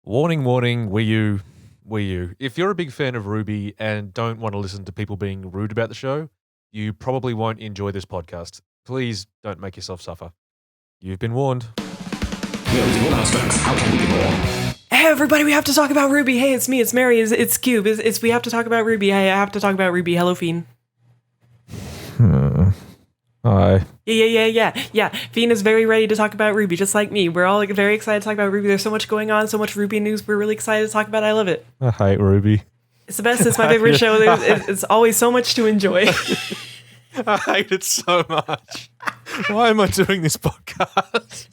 Warning, warning, Wii U. If you're a big fan of RWBY and don't want to listen to people being rude about the show, you probably won't enjoy this podcast. Please don't make yourself suffer. You've been warned. How can we be more? Hey everybody, we have to talk about RWBY. Hey, it's me, it's Mary, it's Cube. It's we have to talk about RWBY. Hey, I have to talk about RWBY. Hello, Feen. Hi. Yeah. Feen is very ready to talk about RWBY, just like me. We're all very excited to talk about RWBY. There's so much going on, so much RWBY news. We're really excited to talk about. I love it. I hate RWBY. It's the best. It's my favorite show. It's always so much to enjoy. I hate it so much. Why am I doing this podcast?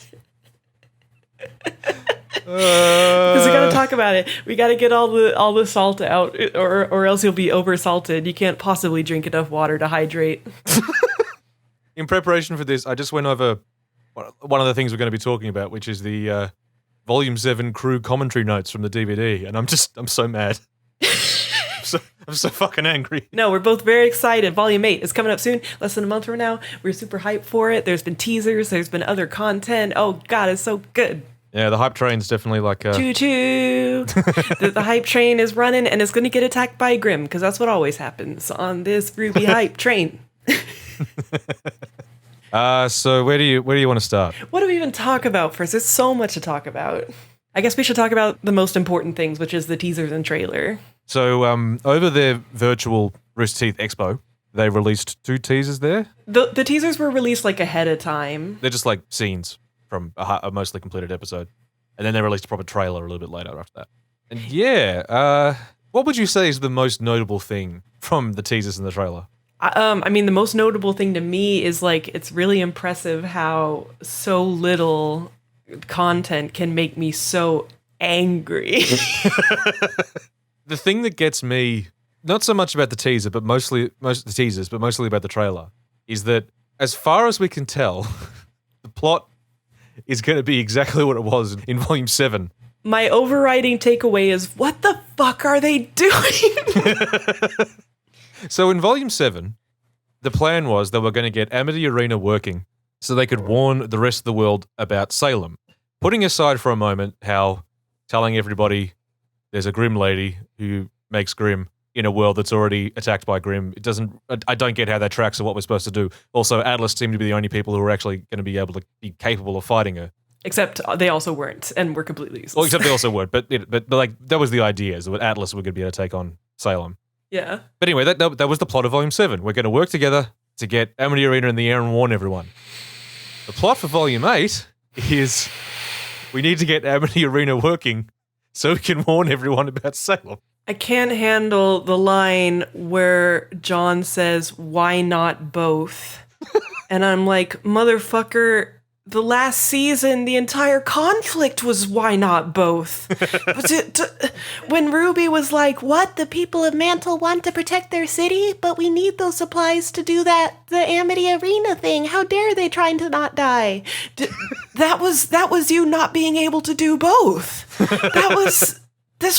Because we gotta talk about it. We gotta get all the salt out, or else you'll be over salted. You can't possibly drink enough water to hydrate. In preparation for this, I just went over one of the things we're going to be talking about, which is the Volume 7 crew commentary notes from the DVD, and I'm so mad. I'm so fucking angry. No, we're both very excited. Volume 8 is coming up soon, less than a month from now. We're super hyped for it. There's been teasers, there's been other content. Oh god, it's so good. Yeah, the hype train's definitely like choo-choo. the hype train is running, and it's going to get attacked by Grimm, because that's what always happens on this RWBY hype train. So where do you want to start? What do we even talk about first? There's so much to talk about. I guess we should talk about the most important things, which is the teasers and trailer. So over their virtual Rooster Teeth Expo, they released 2 teasers there. The teasers were released like ahead of time. They're just like scenes from a mostly completed episode. And then they released a proper trailer a little bit later after that. And yeah, what would you say is the most notable thing from the teasers and the trailer? I mean, the most notable thing to me is like, it's really impressive how so little content can make me so angry. The thing that gets me, not so much about the teaser, but mostly about the trailer, is that as far as we can tell, the plot is going to be exactly what it was in Volume 7. My overriding takeaway is, what the fuck are they doing? So in Volume 7, the plan was they were going to get Amity Arena working so they could warn the rest of the world about Salem. Putting aside for a moment how telling everybody there's a Grimm lady who makes Grimm in a world that's already attacked by Grimm, I don't get how that tracks to what we're supposed to do. Also, Atlas seem to be the only people who are actually going to be able to be capable of fighting her. Except they also weren't, and were completely useless. Well, except they also weren't, but like that was the idea, is that Atlas were going to be able to take on Salem. Yeah. But anyway, that was the plot of Volume 7. We're going to work together to get Amity Arena in the air and warn everyone. The plot for Volume 8 is we need to get Amity Arena working so we can warn everyone about Salem. I can't handle the line where John says, "Why not both?" And I'm like, motherfucker, the last season, the entire conflict was why not both? When RWBY was like, what? The people of Mantle want to protect their city, but we need those supplies to do the Amity Arena thing. How dare they trying to not die? That was you not being able to do both. What the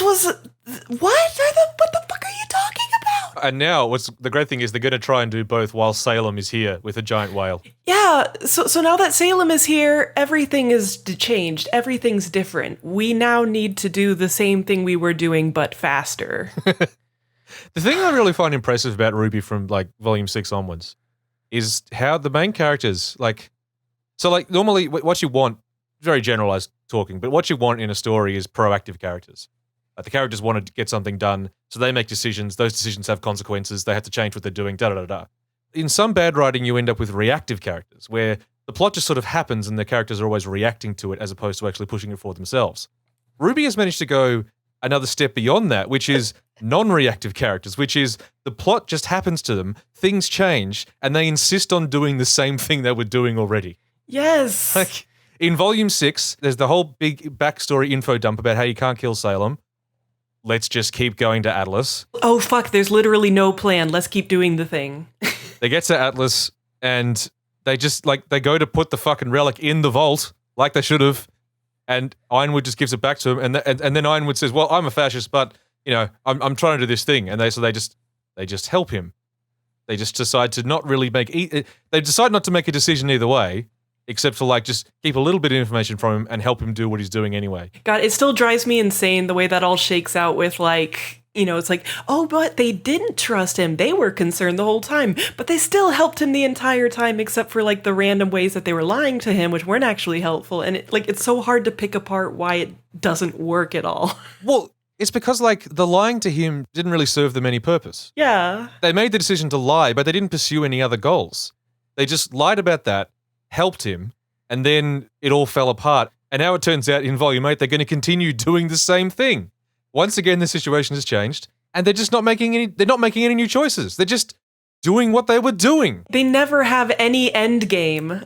fuck are you talking about? And now, the great thing is they're going to try and do both while Salem is here with a giant whale. Yeah, so now that Salem is here, everything is changed. Everything's different. We now need to do the same thing we were doing, but faster. The thing I really find impressive about RWBY from like Volume 6 onwards is how the main characters, normally what you want, very generalized talking, but what you want in a story is proactive characters. The characters want to get something done, so they make decisions. Those decisions have consequences. They have to change what they're doing, da-da-da-da. In some bad writing, you end up with reactive characters, where the plot just sort of happens and the characters are always reacting to it as opposed to actually pushing it for themselves. RWBY has managed to go another step beyond that, which is non-reactive characters, which is the plot just happens to them, things change, and they insist on doing the same thing they were doing already. Yes. Like, in Volume 6, there's the whole big backstory info dump about how you can't kill Salem. Let's just keep going to Atlas. Oh, fuck, there's literally no plan. Let's keep doing the thing. They get to Atlas, and they just, they go to put the fucking relic in the vault, like they should have, and Ironwood just gives it back to him, and then Ironwood says, well, I'm a fascist, but, I'm trying to do this thing, and they just help him. They just decide to not really they decide not to make a decision either way, except for like just keep a little bit of information from him and help him do what he's doing anyway. God, it still drives me insane the way that all shakes out with like, you know, it's like, oh, but they didn't trust him. They were concerned the whole time, but they still helped him the entire time, except for like the random ways that they were lying to him, which weren't actually helpful. And it's so hard to pick apart why it doesn't work at all. Well, it's because like the lying to him didn't really serve them any purpose. Yeah. They made the decision to lie, but they didn't pursue any other goals. They just lied about that, helped him, and then it all fell apart. And now it turns out in Volume 8, they're going to continue doing the same thing. Once again, the situation has changed, and they're not making any new choices. They're just doing what they were doing. They never have any end game.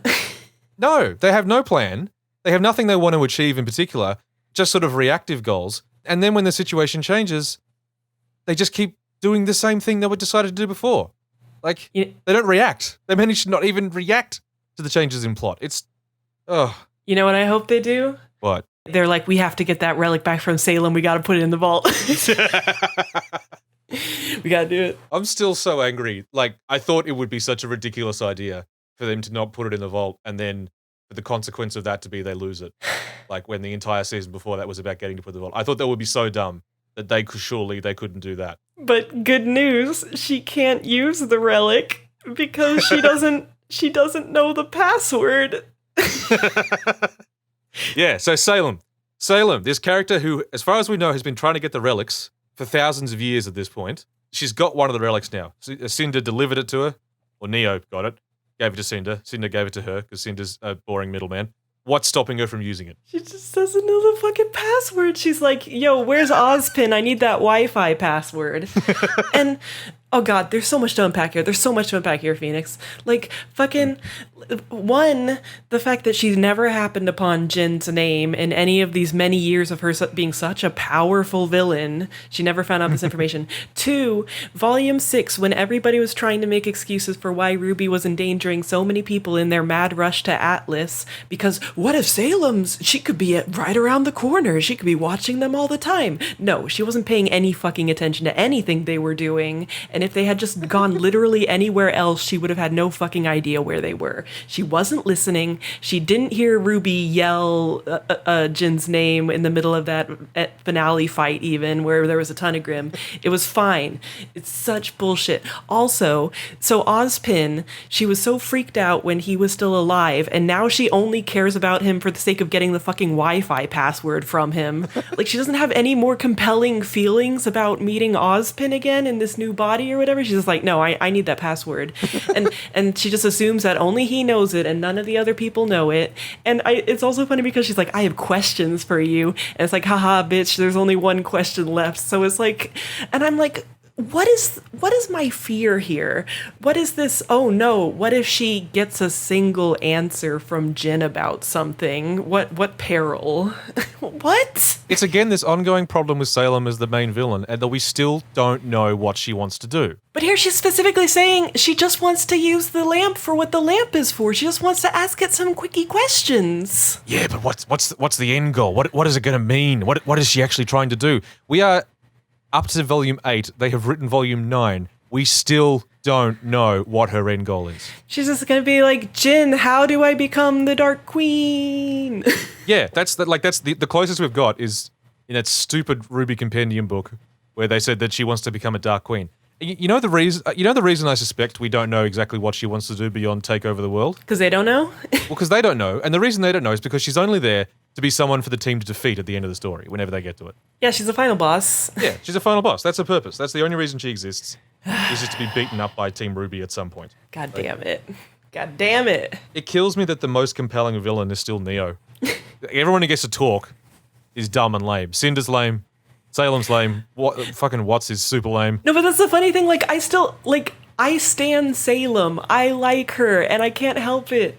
No, they have no plan. They have nothing they want to achieve in particular, just sort of reactive goals. And then when the situation changes, they just keep doing the same thing they were decided to do before. Like, they don't react. They manage to not even react to the changes in plot. It's, ugh. You know what I hope they do? What? They're like, we have to get that relic back from Salem. We got to put it in the vault. We got to do it. I'm still so angry. Like, I thought it would be such a ridiculous idea for them to not put it in the vault and then for the consequence of that to be they lose it. Like, when the entire season before that was about getting to put the vault. I thought that would be so dumb that they couldn't do that. But good news, she can't use the relic because she doesn't know the password. Yeah, so Salem, this character who, as far as we know, has been trying to get the relics for thousands of years at this point. She's got one of the relics now. Cinder delivered it to her, or Neo got it, gave it to Cinder. Cinder gave it to her because Cinder's a boring middleman. What's stopping her from using it? She just doesn't know the fucking password. She's like, yo, where's Ozpin? I need that Wi-Fi password. And, oh God, there's so much to unpack here. There's so much to unpack here, Phoenix. Like, fucking, one, the fact that she's never happened upon Jin's name in any of these many years of her being such a powerful villain. She never found out this information. Two, Volume 6, when everybody was trying to make excuses for why RWBY was endangering so many people in their mad rush to Atlas, because what if she could be right around the corner. She could be watching them all the time. No, she wasn't paying any fucking attention to anything they were doing. And if they had just gone literally anywhere else, she would have had no fucking idea where they were. She wasn't listening. She didn't hear RWBY yell Jin's name in the middle of that finale fight even, where there was a ton of Grim. It was fine. It's such bullshit. Also, so Ozpin, she was so freaked out when he was still alive, and now she only cares about him for the sake of getting the fucking Wi-Fi password from him. Like, she doesn't have any more compelling feelings about meeting Ozpin again in this new body or whatever. She's just like, no, I need that password. And she just assumes that only he knows it and none of the other people know it. And it's also funny because she's like, I have questions for you. And it's like, haha, bitch, there's only one question left. So it's like, and I'm like, what is my fear here? What is this? Oh no, what if she gets a single answer from Jin about something? What peril? What? It's again this ongoing problem with Salem as the main villain, and that we still don't know what she wants to do. But here she's specifically saying she just wants to use the lamp for what the lamp is for. She just wants to ask it some quickie questions. Yeah, but what's the end goal? What is it going to mean? What is she actually trying to do? We are up to Volume 8. They have written Volume 9. We still don't know what her end goal is. She's just going to be like, Jin, how do I become the Dark Queen? Yeah, that's the closest we've got is in that stupid RWBY compendium book where they said that she wants to become a Dark Queen. You know the reason I suspect we don't know exactly what she wants to do beyond take over the world? Because they don't know? Well, because they don't know. And the reason they don't know is because she's only there to be someone for the team to defeat at the end of the story, whenever they get to it. Yeah, she's a final boss. Yeah, she's a final boss. That's her purpose. That's the only reason she exists, is just to be beaten up by Team RWBY at some point. God damn it. God damn it. It kills me that the most compelling villain is still Neo. Everyone who gets to talk is dumb and lame. Cinder's lame. Salem's lame. Fucking Watts is super lame. No, but that's the funny thing. Like, I stan Salem. I like her, and I can't help it.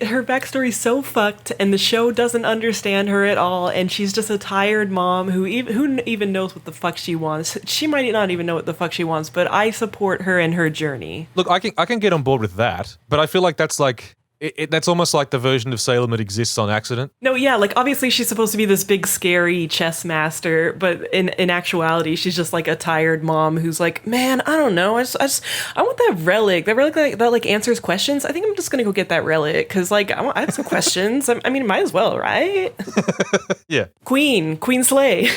Her backstory's so fucked, and the show doesn't understand her at all, and she's just a tired mom who even knows what the fuck she wants. She might not even know what the fuck she wants, but I support her and her journey. Look, I can get on board with that, but I feel like that's like That's almost like the version of Salem that exists on accident. No, yeah, like obviously she's supposed to be this big scary chess master, but in actuality she's just like a tired mom who's like, man, I don't know, I want that relic that like answers questions. I think I'm just gonna go get that relic because like I have some questions. I mean, might as well, right? Yeah. Queen Slay.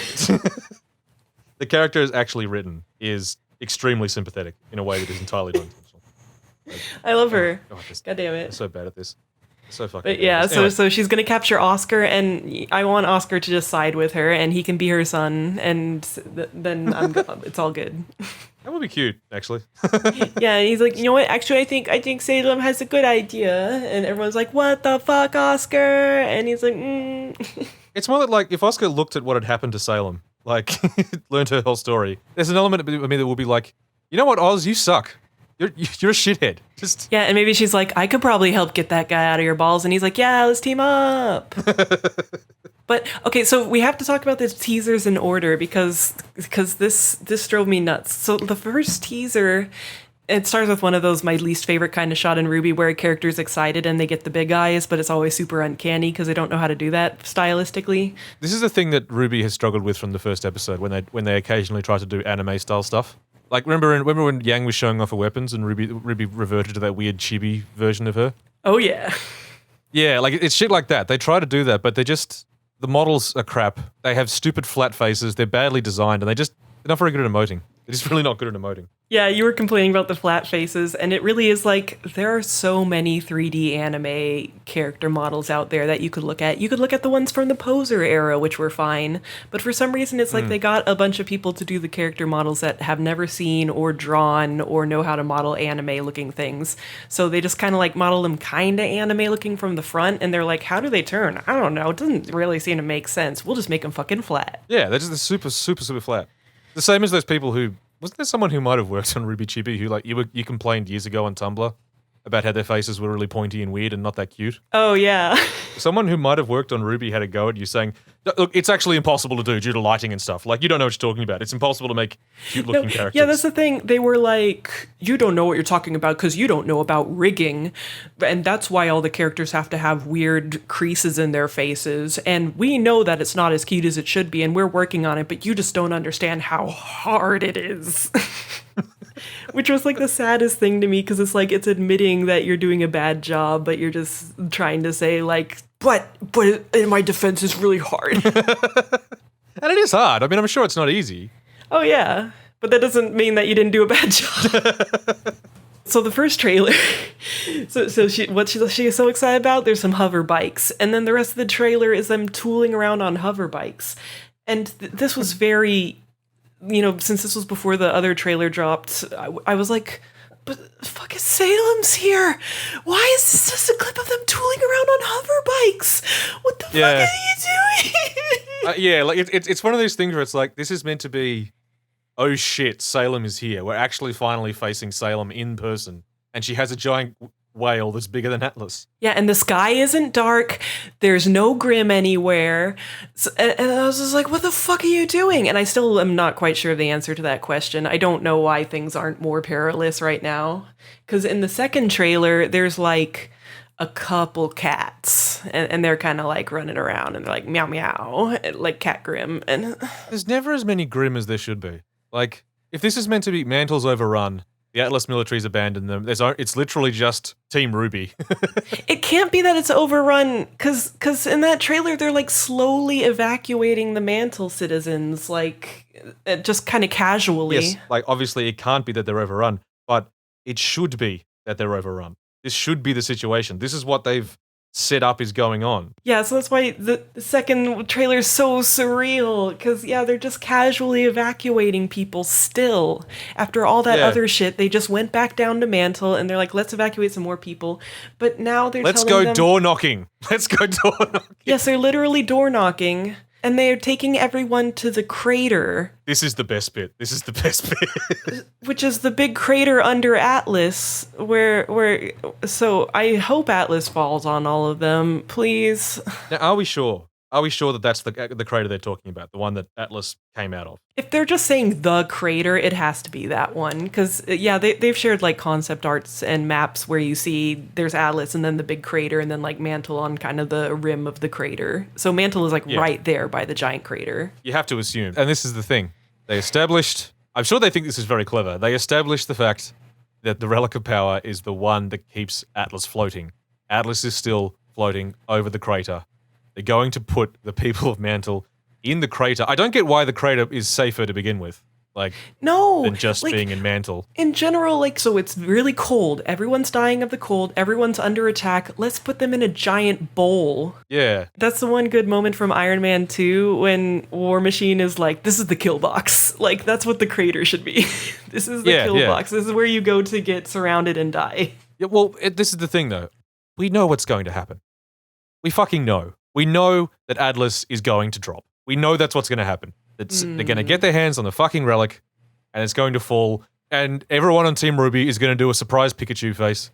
The character is actually written is extremely sympathetic in a way that is entirely non-intentional. I love her. God damn it. I'm so bad at this. So fucking But yeah, bad at this. Anyway. so she's gonna capture Oscar, and I want Oscar to just side with her, and he can be her son, and then it's all good. That would be cute, actually. Yeah, and he's like, you know what? Actually, I think Salem has a good idea, and everyone's like, what the fuck, Oscar? And he's like, It's more that like if Oscar looked at what had happened to Salem, like learned her whole story, there's an element of me that will be like, you know what, Oz, you suck. You're a shithead. Just yeah, and maybe she's like, I could probably help get that guy out of your balls, and he's like, yeah, let's team up. But okay, so we have to talk about the teasers in order because this drove me nuts. So the first teaser, it starts with one of those my least favorite kind of shot in RWBY where a character's excited and they get the big eyes, but it's always super uncanny because they don't know how to do that stylistically. This is the thing that RWBY has struggled with from the first episode when they occasionally try to do anime style stuff. Like remember when Yang was showing off her weapons and RWBY reverted to that weird chibi version of her? Oh yeah. Yeah, like it's shit like that. They try to do that, but the models are crap. They have stupid flat faces. They're badly designed, and they're not very good at emoting. They're just really not good at emoting. Yeah, you were complaining about the flat faces, and it really is like there are so many 3D anime character models out there that you could look at. You could look at the ones from the Poser era, which were fine, but for some reason it's like they got a bunch of people to do the character models that have never seen or drawn or know how to model anime-looking things. So they just kind of like model them kind of anime-looking from the front, and they're like, how do they turn? I don't know. It doesn't really seem to make sense. We'll just make them fucking flat. Yeah, they're just super, super, super flat. The same as those people who... Wasn't there someone who might have worked on RWBY Chibi who, like, you complained years ago on Tumblr about how their faces were really pointy and weird and not that cute? Oh, yeah. Someone who might have worked on RWBY had a go at you saying, look, it's actually impossible to do due to lighting and stuff. Like, you don't know what you're talking about. It's impossible to make cute-looking characters. Yeah, that's the thing. They were like, you don't know what you're talking about because you don't know about rigging. And that's why all the characters have to have weird creases in their faces. And we know that it's not as cute as it should be, and we're working on it, but you just don't understand how hard it is. Which was like the saddest thing to me because it's like it's admitting that you're doing a bad job, but you're just trying to say like, but in my defense, it's really hard. And it is hard. I mean, I'm sure it's not easy. Oh yeah, but that doesn't mean that you didn't do a bad job. So the first trailer, so she's so excited about, there's some hover bikes, and then the rest of the trailer is them tooling around on hover bikes, and this was very. You know, since this was before the other trailer dropped, I was like, but fucking Salem's here. Why is this just a clip of them tooling around on hover bikes? What the fuck are you doing? Yeah, like it's one of those things where it's like, this is meant to be, oh shit, Salem is here. We're actually finally facing Salem in person. And she has a giant whale that's bigger than Atlas. Yeah, and the sky isn't dark. There's no Grim anywhere. So, and I was just like, what the fuck are you doing? And I still am not quite sure of the answer to that question. I don't know why things aren't more perilous right now. Because in the second trailer, there's like a couple cats. And they're kind of like running around. And they're like, meow, meow. Like Cat Grim. And there's never as many Grim as there should be. Like, if this is meant to be Mantle's overrun... The Atlas military's abandoned them. It's literally just Team RWBY. It can't be that it's overrun, because in that trailer, they're like slowly evacuating the Mantle citizens, like just kind of casually. Yes, like obviously it can't be that they're overrun, but it should be that they're overrun. This should be the situation. This is what they've set up is going on. Yeah, so that's why the second trailer is so surreal, because yeah, they're just casually evacuating people still. After all that other shit, they just went back down to Mantle and they're like, let's evacuate some more people. But now they're Let's telling go door knocking. Let's go door knocking. Yes, they're literally door knocking. And they're taking everyone to the crater. This is the best bit. This is the best bit. Which is the big crater under Atlas, so I hope Atlas falls on all of them, please. Now, are we sure? Are we sure that that's the crater they're talking about, the one that Atlas came out of? If they're just saying the crater, it has to be that one. Because, yeah, they've shared, like, concept arts and maps where you see there's Atlas and then the big crater and then, like, Mantle on kind of the rim of the crater. So Mantle is, like, right there by the giant crater. You have to assume. And this is the thing. They established... I'm sure they think this is very clever. They established the fact that the Relic of Power is the one that keeps Atlas floating. Atlas is still floating over the crater. They're going to put the people of Mantle in the crater. I don't get why the crater is safer to begin with. Like, than just being in Mantle. In general, like, so it's really cold. Everyone's dying of the cold. Everyone's under attack. Let's put them in a giant bowl. Yeah. That's the one good moment from Iron Man 2 when War Machine is like, this is the kill box. Like, that's what the crater should be. This is the kill box. This is where you go to get surrounded and die. Yeah, well, this is the thing, though. We know what's going to happen. We fucking know. We know that Atlas is going to drop. We know that's what's going to happen. They're going to get their hands on the fucking relic, and it's going to fall, and everyone on Team RWBY is going to do a surprise Pikachu face.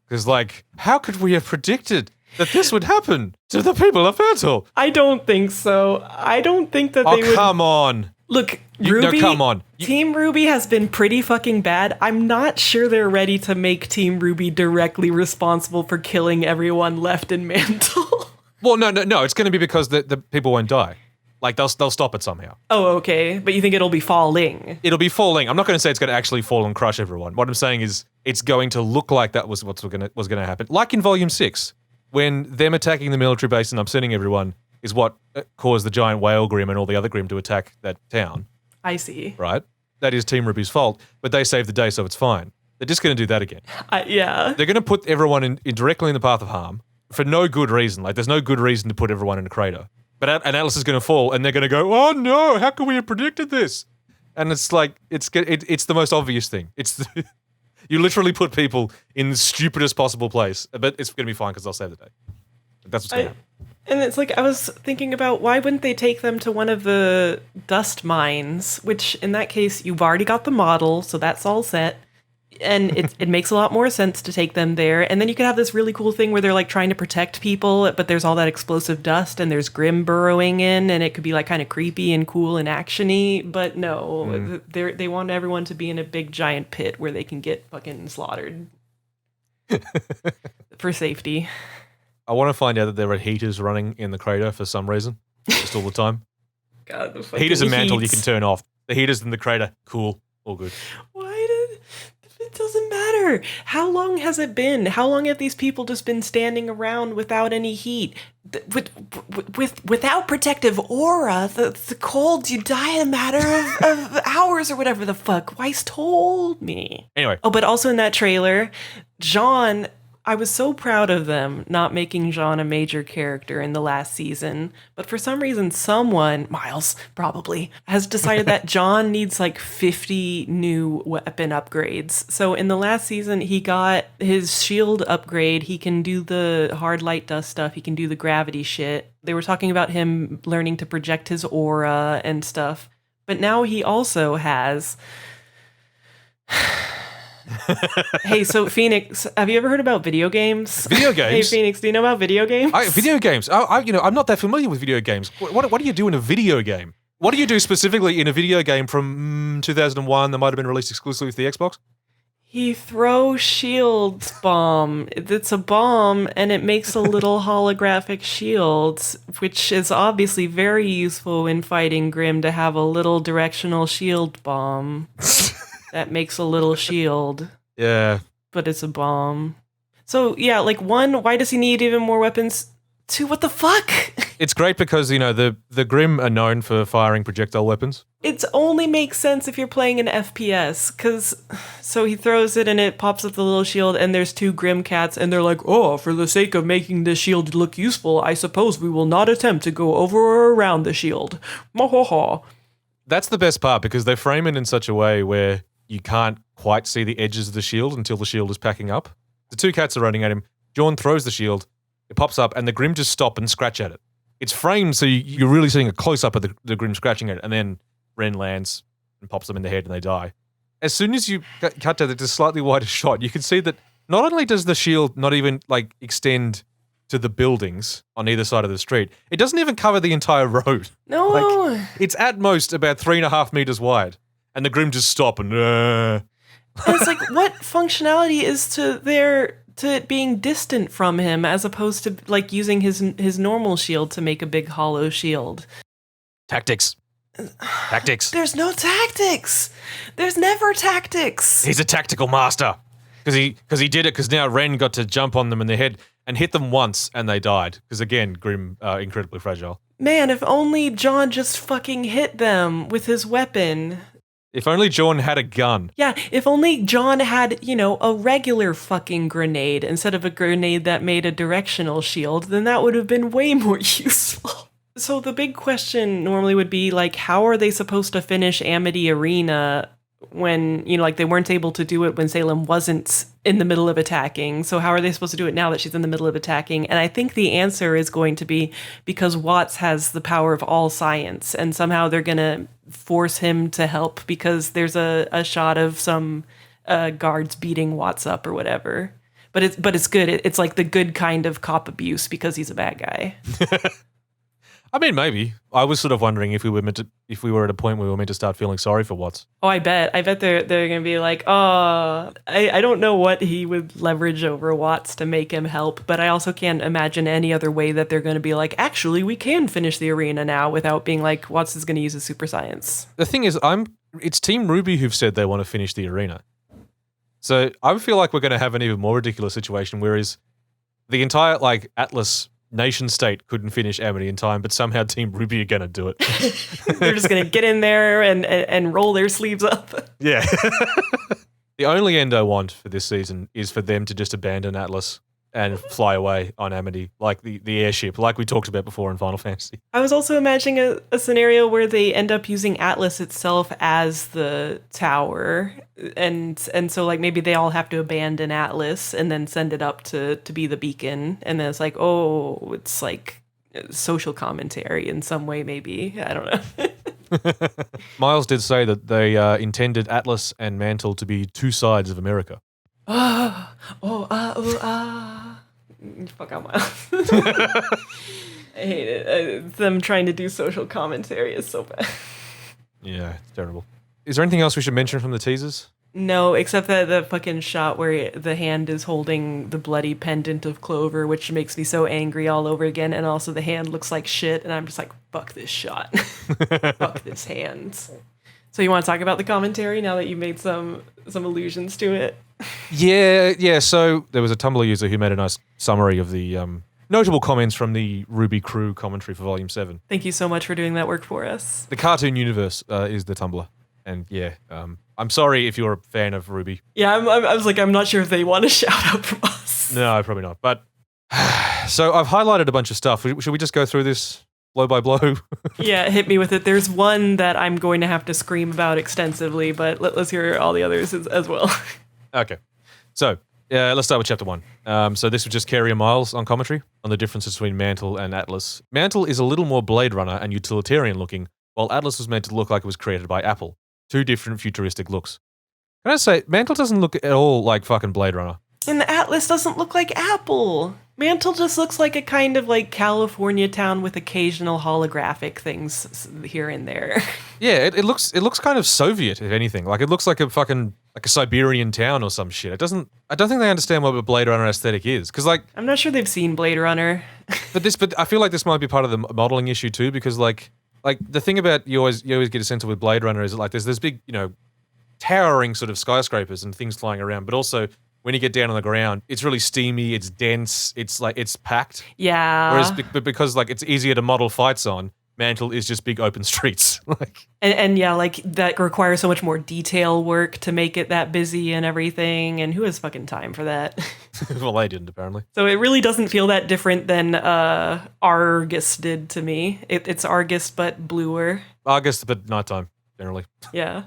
Because, like, how could we have predicted that this would happen to the people of Mantle? I don't think so. I don't think that they would... Oh, come on. Look, RWBY, no, come on. Team RWBY has been pretty fucking bad. I'm not sure they're ready to make Team RWBY directly responsible for killing everyone left in Mantle. Well, no. It's going to be because the people won't die. Like, they'll stop it somehow. Oh, okay. But you think it'll be falling? It'll be falling. I'm not going to say it's going to actually fall and crush everyone. What I'm saying is it's going to look like that was going to happen. Like in Volume 6, when them attacking the military base and upsetting everyone is what caused the giant whale Grim and all the other Grim to attack that town. I see. Right? That is Team RWBY's fault, but they saved the day, so it's fine. They're just going to do that again. Yeah. They're going to put everyone in directly in the path of harm for no good reason. Like, there's no good reason to put everyone in a crater. But Atlas is going to fall, and they're going to go, oh no, how could we have predicted this? And it's like, it's the most obvious thing. You literally put people in the stupidest possible place, but it's going to be fine because they'll save the day. That's what's going to happen. And it's like, I was thinking about, why wouldn't they take them to one of the dust mines, which in that case, you've already got the model, so that's all set. And it makes a lot more sense to take them there. And then you could have this really cool thing where they're like trying to protect people, but there's all that explosive dust and there's Grim burrowing in, and it could be like kind of creepy and cool and actiony. But no, they want everyone to be in a big giant pit where they can get fucking slaughtered for safety. I want to find out that there are heaters running in the crater for some reason, just all the time. God, the heaters and Mantle you can turn off. The heaters in the crater, cool, all good. It doesn't matter. How long has it been? How long have these people just been standing around without any heat? Without protective aura, the cold, you die in a matter of hours or whatever the fuck Weiss told me. Anyway. Oh, but also in that trailer, John... I was so proud of them not making John a major character in the last season, but for some reason someone, Miles probably, has decided that John needs like 50 new weapon upgrades. So in the last season, he got his shield upgrade, he can do the hard light dust stuff, he can do the gravity shit. They were talking about him learning to project his aura and stuff, but now he also has... Hey, so Phoenix, have you ever heard about video games? Video games? Hey, Phoenix, do you know about video games? Video games? I'm not that familiar with video games. What do you do in a video game? What do you do specifically in a video game from 2001 that might have been released exclusively for the Xbox? He throws shields bomb. It's a bomb, and it makes a little holographic shield, which is obviously very useful in fighting Grim to have a little directional shield bomb. That makes a little shield. Yeah. But it's a bomb. So, yeah, like, 1, why does he need even more weapons? 2, what the fuck? It's great because, the Grim are known for firing projectile weapons. It only makes sense if you're playing an FPS, because... So he throws it and it pops up the little shield, and there's 2 Grim cats, and they're like, oh, for the sake of making the shield look useful, I suppose we will not attempt to go over or around the shield. Mahaha. That's the best part, because they frame it in such a way where... you can't quite see the edges of the shield until the shield is packing up. The 2 cats are running at him. John throws the shield. It pops up, and the Grim just stop and scratch at it. It's framed so you're really seeing a close-up of the Grim scratching at it, and then Ren lands and pops them in the head, and they die. As soon as you cut to the slightly wider shot, you can see that not only does the shield not even, extend to the buildings on either side of the street. It doesn't even cover the entire road. No. Like, it's at most about 3.5 meters wide. And the Grimm just stop and... And it's like, what functionality is to it being distant from him as opposed to like using his normal shield to make a big hollow shield? Tactics. There's no tactics. There's never tactics. He's a tactical master. Because he did it because now Ren got to jump on them in the head and hit them once and they died. Because again, Grimm incredibly fragile. Man, if only John just fucking hit them with his weapon. If only John had a gun. Yeah, if only John had, a regular fucking grenade instead of a grenade that made a directional shield, then that would have been way more useful. So the big question normally would be, like, how are they supposed to finish Amity Arena when, they weren't able to do it when Salem wasn't in the middle of attacking? So how are they supposed to do it now that she's in the middle of attacking? And I think the answer is going to be because Watts has the power of all science, and somehow they're going to force him to help because there's a shot of some guards beating Watts up or whatever. But it's good. It's like the good kind of cop abuse because he's a bad guy. I mean, maybe. I was sort of wondering if we were at a point where we were meant to start feeling sorry for Watts. Oh, I bet they're going to be like, oh, I don't know what he would leverage over Watts to make him help, but I also can't imagine any other way that they're going to be like, actually, we can finish the arena now without being like, Watts is going to use his super science. The thing is, it's Team RWBY who've said they want to finish the arena. So I feel like we're going to have an even more ridiculous situation, whereas the entire, Atlas nation state couldn't finish Amity in time, but somehow Team RWBY are going to do it. They're just going to get in there and roll their sleeves up. Yeah. The only end I want for this season is for them to just abandon Atlas and fly away on Amity, like the airship, like we talked about before in Final Fantasy. I was also imagining a scenario where they end up using Atlas itself as the tower, and so maybe they all have to abandon Atlas and then send it up to be the beacon, and then it's like, oh, it's like social commentary in some way, maybe. I don't know. Miles did say that they intended Atlas and Mantle to be two sides of America. Fuck out, Miles. I hate it. Them trying to do social commentary is so bad. Yeah, it's terrible. Is there anything else we should mention from the teasers? No, except that the fucking shot where the hand is holding the bloody pendant of Clover, which makes me so angry all over again, and also the hand looks like shit, and I'm just like, fuck this shot. Fuck this hand. So you want to talk about the commentary now that you made some allusions to it? Yeah. So there was a Tumblr user who made a nice summary of the notable comments from the RWBY crew commentary for Volume 7. Thank you so much for doing that work for us. The Cartoon Universe is the Tumblr. And yeah, I'm sorry if you're a fan of RWBY. Yeah, I was like, I'm not sure if they want a shout out from us. No, probably not. But so I've highlighted a bunch of stuff. Should we just go through this blow by blow? Yeah, hit me with it. There's one that I'm going to have to scream about extensively, but let's hear all the others as well. Okay. So let's start with Chapter 1. So this was just Carey and Miles on commentary on the differences between Mantle and Atlas. Mantle is a little more Blade Runner and utilitarian looking, while Atlas was meant to look like it was created by Apple. Two different futuristic looks. Can I say, Mantle doesn't look at all like fucking Blade Runner. And Atlas doesn't look like Apple. Mantle just looks like a kind of like California town with occasional holographic things here and there. Yeah, it looks kind of Soviet, if anything. Like it looks like a fucking like a Siberian town or some shit. I don't think they understand what a Blade Runner aesthetic is. Because like I'm not sure they've seen Blade Runner. but I feel like this might be part of the modeling issue too, because like the thing about you always get a sense of with Blade Runner is that like there's this big, towering sort of skyscrapers and things flying around, but also when you get down on the ground, it's really steamy, it's dense, it's packed. Yeah. Whereas because like it's easier to model fights on, Mantle is just big open streets. and yeah, like that requires so much more detail work to make it that busy and everything, and who has fucking time for that? Well, they didn't apparently. So it really doesn't feel that different than Argus did to me. It's Argus but bluer. Argus but nighttime, generally. Yeah.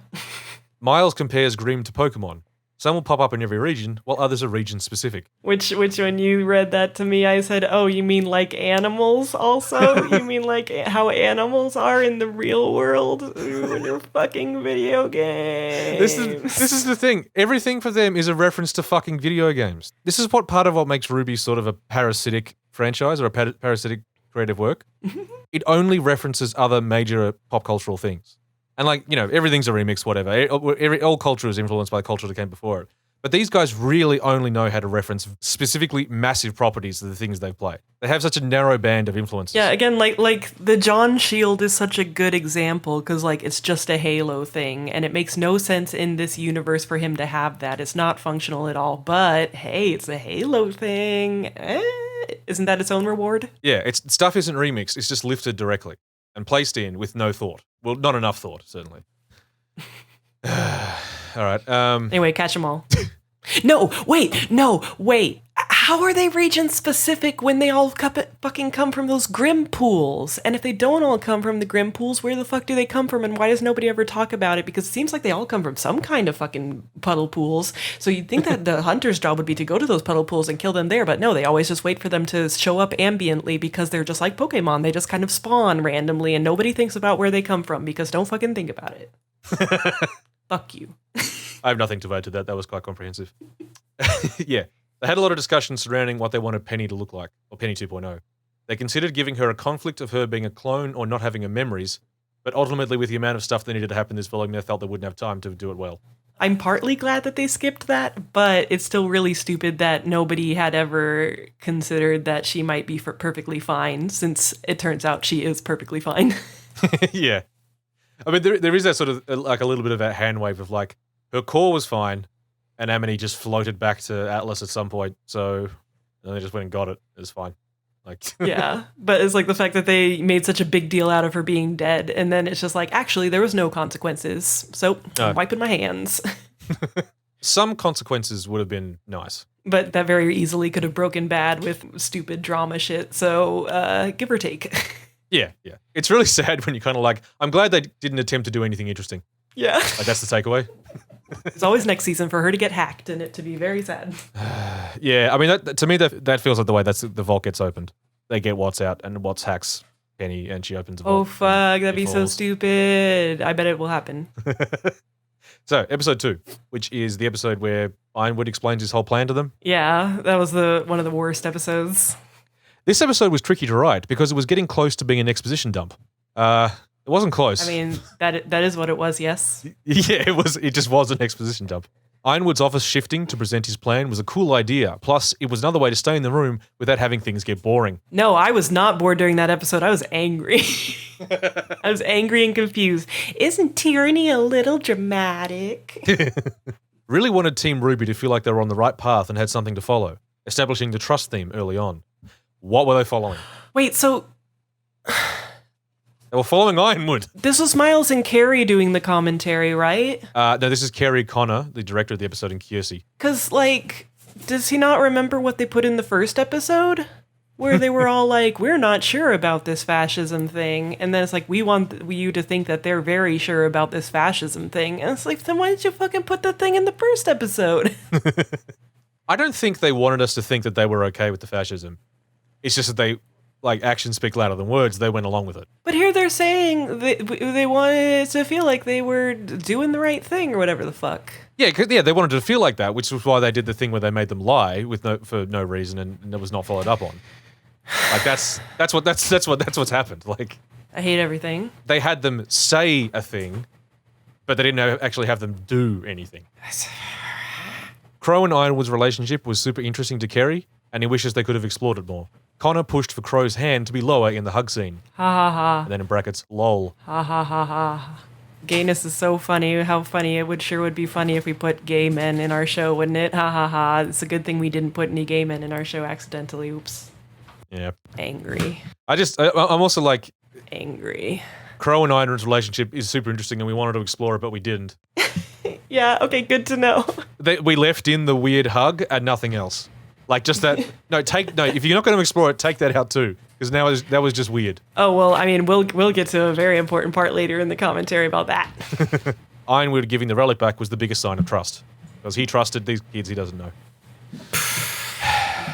Miles compares Grimm to Pokemon. Some will pop up in every region, while others are region-specific. Which when you read that to me, I said, oh, you mean like animals also? You mean like how animals are in the real world in your fucking video games? This is the thing. Everything for them is a reference to fucking video games. This is part of what makes RWBY sort of a parasitic franchise or a parasitic creative work. It only references other major pop cultural things. And everything's a remix, whatever. All culture is influenced by the culture that came before it. But these guys really only know how to reference specifically massive properties of the things they've played. They have such a narrow band of influences. Yeah, again, like the John shield is such a good example because it's just a Halo thing, and it makes no sense in this universe for him to have that. It's not functional at all. But hey, it's a Halo thing. Isn't that its own reward? Yeah, stuff isn't remixed. It's just lifted directly and placed in with no thought. Well, not enough thought, certainly. All right. Anyway, catch them all. No, wait. How are they region specific when they all fucking come from those Grim pools? And if they don't all come from the Grim pools, where the fuck do they come from? And why does nobody ever talk about it? Because it seems like they all come from some kind of fucking puddle pools. So you'd think that the hunter's job would be to go to those puddle pools and kill them there. But no, they always just wait for them to show up ambiently because they're just like Pokemon. They just kind of spawn randomly and nobody thinks about where they come from because don't fucking think about it. Fuck you. I have nothing to add to that. That was quite comprehensive. Yeah. They had a lot of discussion surrounding what they wanted Penny to look like, or Penny 2.0. They considered giving her a conflict of her being a clone or not having her memories, but ultimately with the amount of stuff that needed to happen this volume, they felt they wouldn't have time to do it well. I'm partly glad that they skipped that, but it's still really stupid that nobody had ever considered that she might be perfectly fine, since it turns out she is perfectly fine. Yeah. I mean, there is that sort of, like a little bit of that hand wave of her core was fine, and Amity just floated back to Atlas at some point, so they just went and got it. It was fine. Yeah, but it's the fact that they made such a big deal out of her being dead, and then it's just actually, there was no consequences, so I'm wiping my hands. Some consequences would have been nice. But that very easily could have broken bad with stupid drama shit, so give or take. Yeah. It's really sad when you're kind of I'm glad they didn't attempt to do anything interesting. Yeah. That's the takeaway. It's always next season for her to get hacked and it to be very sad. Yeah, I mean, to me, that feels like the way the vault gets opened. They get Watts out, and Watts hacks Penny, and she opens the vault. Oh, fuck, that'd be so stupid. I bet it will happen. So, episode 2, which is the episode where Ironwood explains his whole plan to them. Yeah, that was one of the worst episodes. This episode was tricky to write because it was getting close to being an exposition dump. It wasn't close. I mean, that is what it was, yes. Yeah, it was. It just was an exposition dump. Ironwood's office shifting to present his plan was a cool idea. Plus, it was another way to stay in the room without having things get boring. No, I was not bored during that episode. I was angry. I was angry and confused. Isn't tyranny a little dramatic? Really wanted Team RWBY to feel like they were on the right path and had something to follow, establishing the trust theme early on. What were they following? Wait, so... They were following Ironwood. This was Miles and Carrie doing the commentary, right? No, this is Kerry Connor, the director of the episode, in Kiersey. Because, does he not remember what they put in the first episode? Where they were all we're not sure about this fascism thing. And then it's we want you to think that they're very sure about this fascism thing. And it's then why did you fucking put the thing in the first episode? I don't think they wanted us to think that they were okay with the fascism. It's just that they... actions speak louder than words, they went along with it. But here they're saying they wanted to feel like they were doing the right thing or whatever the fuck. Yeah, they wanted to feel like that, which was why they did the thing where they made them lie for no reason and it was not followed up on. That's what's happened. I hate everything. They had them say a thing, but they didn't actually have them do anything. Qrow and Ironwood's relationship was super interesting to Kerry, and he wishes they could have explored it more. Connor pushed for Qrow's hand to be lower in the hug scene. Ha ha ha. And then in brackets, lol. Ha ha ha ha. Gayness is so funny. How funny. It sure would be funny if we put gay men in our show, wouldn't it? Ha ha ha. It's a good thing we didn't put any gay men in our show accidentally. Oops. Yeah. Angry. I'm also angry. Qrow and Ironwood's relationship is super interesting and we wanted to explore it, but we didn't. Yeah, okay, good to know. We left in the weird hug and nothing else. Just that. No, if you're not going to explore it, take that out too. Because that was just weird. Oh, well, I mean, we'll get to a very important part later in the commentary about that. Ironwood giving the relic back was the biggest sign of trust. because he trusted these kids he doesn't know.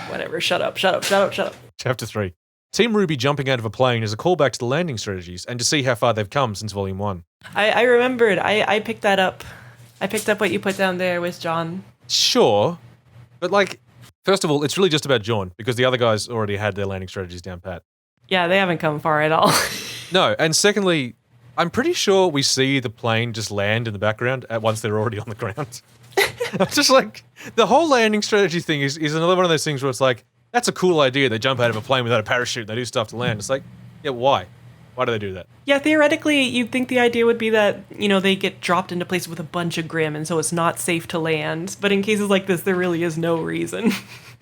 Whatever, shut up. Chapter 3. Team RWBY jumping out of a plane is a callback to the landing strategies and to see how far they've come since Volume 1. I remembered. I picked that up. I picked up what you put down there with John. Sure, but like, first of all, it's really just about John, because the other guys already had their landing strategies down pat. Yeah, they haven't come far at all. No, and secondly, I'm pretty sure we see the plane just land in the background once they're already on the ground. I'm just like, the whole landing strategy thing is another one of those things where it's like, that's a cool idea. They jump out of a plane without a parachute and they do stuff to land. It's like, yeah, why? Why do they do that? Yeah, theoretically, you'd think the idea would be that, they get dropped into places with a bunch of Grimm, and so it's not safe to land. But in cases like this, there really is no reason.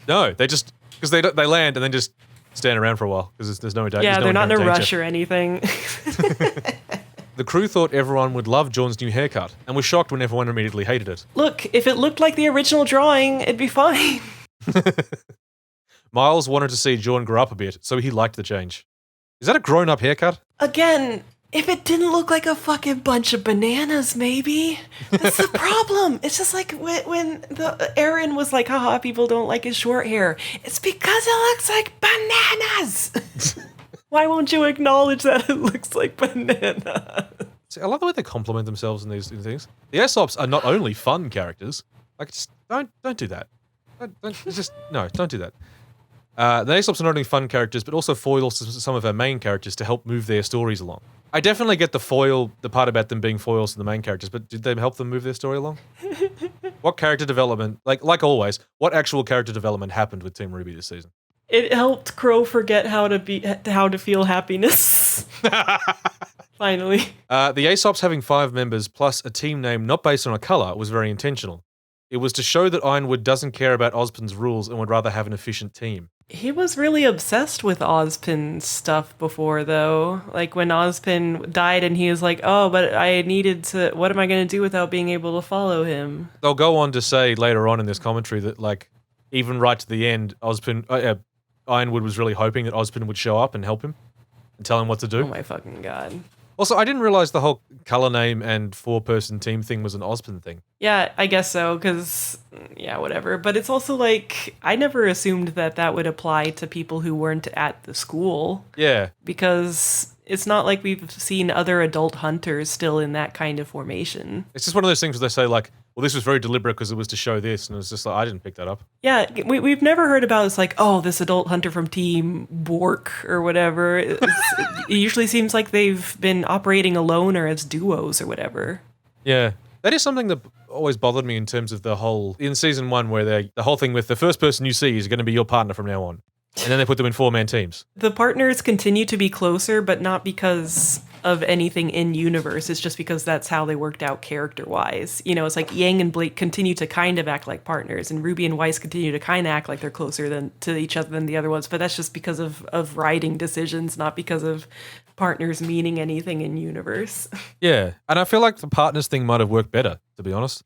No, they just, because they land and then just stand around for a while, because there's no danger. Yeah, they're not in a rush or anything. The crew thought everyone would love John's new haircut, and was shocked when everyone immediately hated it. Look, if it looked like the original drawing, it'd be fine. Miles wanted to see John grow up a bit, so he liked the change. Is that a grown-up haircut? Again, if it didn't look like a fucking bunch of bananas, maybe. That's the problem. It's just like when Aaron was like, haha, people don't like his short hair. It's because it looks like bananas. Why won't you acknowledge that it looks like banana? See, I love the way they compliment themselves in these things. The Aesops are not only fun characters. Like, just don't do that. Don't do that. The Aesops are not only fun characters, but also foil some of our main characters to help move their stories along. I definitely get the part about them being foils to the main characters, but did they help them move their story along? What character development, like always, what actual character development happened with Team RWBY this season? It helped Qrow forget how to feel happiness. Finally. The Aesops having 5 members plus a team name not based on a color was very intentional. It was to show that Ironwood doesn't care about Ozpin's rules and would rather have an efficient team. He was really obsessed with Ozpin stuff before, though. Like, when Ozpin died and he was like, oh, but I needed to... What am I going to do without being able to follow him? They'll go on to say later on in this commentary that, like, even right to the end, Ironwood was really hoping that Ozpin would show up and help him and tell him what to do. Oh my fucking god. Also, I didn't realize the whole color name and 4-person team thing was an Ozpin thing. Yeah, I guess so, because, yeah, whatever. But it's also like, I never assumed that would apply to people who weren't at the school. Yeah. Because it's not like we've seen other adult hunters still in that kind of formation. It's just one of those things where they say, like, well, this was very deliberate because it was to show this, and it was just like, I didn't pick that up. Yeah, we've never heard about it's like, oh, this adult hunter from Team Bork or whatever. It usually seems like they've been operating alone or as duos or whatever. Yeah. That is something that always bothered me in terms of the whole, in season 1, where the whole thing with the first person you see is going to be your partner from now on. And then they put them in 4-man teams. The partners continue to be closer, but not because of anything in universe. It's just because that's how they worked out character-wise. It's like Yang and Blake continue to kind of act like partners, and Ruby and Weiss continue to kind of act like they're closer to each other than the other ones. But that's just because of writing decisions, not because of partners meaning anything in universe. Yeah, and I feel like the partners thing might have worked better, to be honest.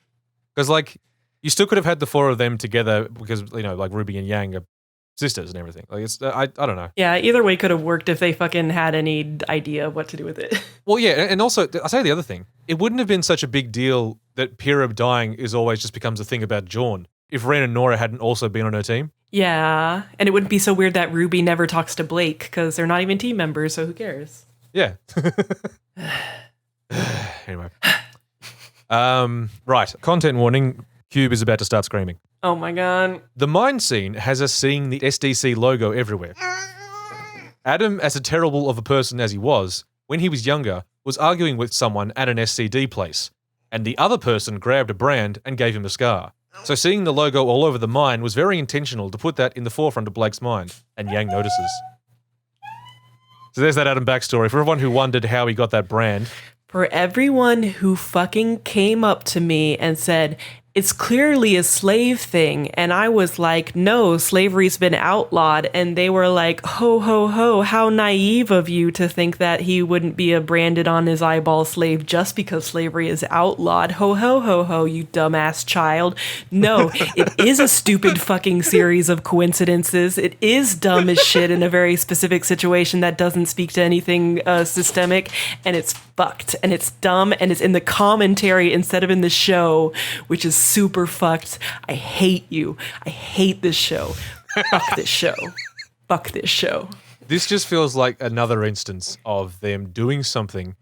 Because, like, you still could have had the 4 of them together because, like Ruby and Yang are sisters and everything. Like, it's I don't know. Yeah, either way could have worked if they fucking had any idea of what to do with it. Well, yeah, and also, I'll say the other thing. It wouldn't have been such a big deal that Pirab dying always just becomes a thing about Jawn if Ren and Nora hadn't also been on her team. Yeah, and it wouldn't be so weird that Ruby never talks to Blake because they're not even team members, so who cares? Yeah. Anyway. Right. Content warning. Cube is about to start screaming. Oh my god. The mine scene has us seeing the SDC logo everywhere. Adam, as terrible of a person as he was, when he was younger, was arguing with someone at an SCD place, and the other person grabbed a brand and gave him a scar. So seeing the logo all over the mine was very intentional to put that in the forefront of Blake's mind, and Yang notices. So there's that Adam backstory. For everyone who wondered how he got that brand. For everyone who fucking came up to me and said, it's clearly a slave thing. And I was like, no, slavery's been outlawed. And they were like, ho, ho, ho, how naive of you to think that he wouldn't be a branded on his eyeball slave just because slavery is outlawed. Ho, ho, ho, ho, you dumbass child. No, it is a stupid fucking series of coincidences. It is dumb as shit in a very specific situation that doesn't speak to anything systemic. And it's fucked. And it's dumb. And it's in the commentary instead of in the show, which is super fucked. I hate you. I hate this show. Fuck this show. Fuck this show. This just feels like another instance of them doing something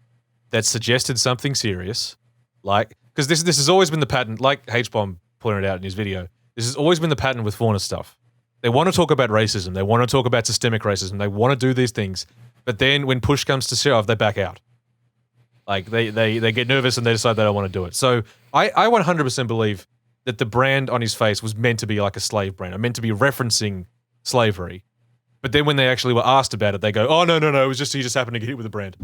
that suggested something serious, like, because this has always been the pattern, like H-Bomb pointed out in his video, this has always been the pattern with Fauna stuff. They want to talk about racism, they want to talk about systemic racism, they want to do these things, but then when push comes to shove, they back out. Like, they get nervous and they decide they don't want to do it. So I 100% believe that the brand on his face was meant to be like a slave brand, or meant to be referencing slavery. But then when they actually were asked about it, they go, oh, no, it was just he just happened to get hit with a brand.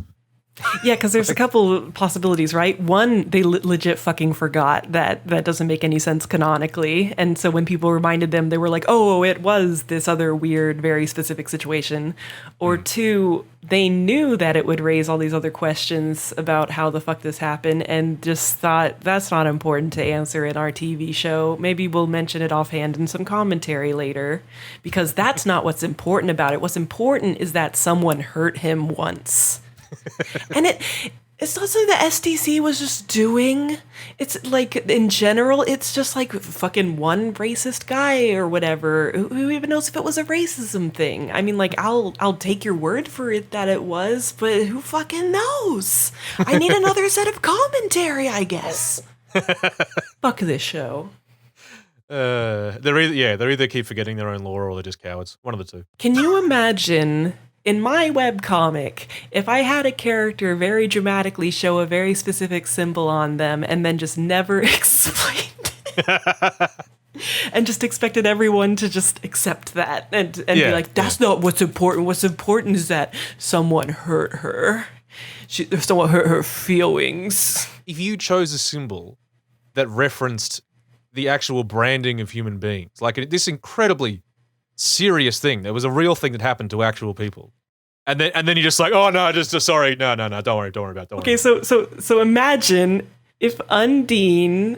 Yeah, because there's a couple possibilities, right? One, they legit fucking forgot that doesn't make any sense canonically. And so when people reminded them, they were like, oh, it was this other weird, very specific situation. Or two, they knew that it would raise all these other questions about how the fuck this happened and just thought, that's not important to answer in our TV show. Maybe we'll mention it offhand in some commentary later, because that's not what's important about it. What's important is that someone hurt him once. And it's not something the SDC was just doing. It's like, in general, it's just like fucking one racist guy or whatever. Who even knows if it was a racism thing? I mean, like, I'll take your word for it that it was, but who fucking knows? I need another set of commentary, I guess. Fuck this show. They're either keep forgetting their own lore or they're just cowards. One of the two. Can you imagine, in my webcomic, if I had a character very dramatically show a very specific symbol on them and then just never explained it? And just expected everyone to just accept that and be like, that's not what's important. What's important is that someone hurt her. Someone hurt her feelings. If you chose a symbol that referenced the actual branding of human beings, like this incredibly serious thing, there was a real thing that happened to actual people. And then you're just like, oh no, just sorry, no, don't worry about it. Okay, so imagine if Undine,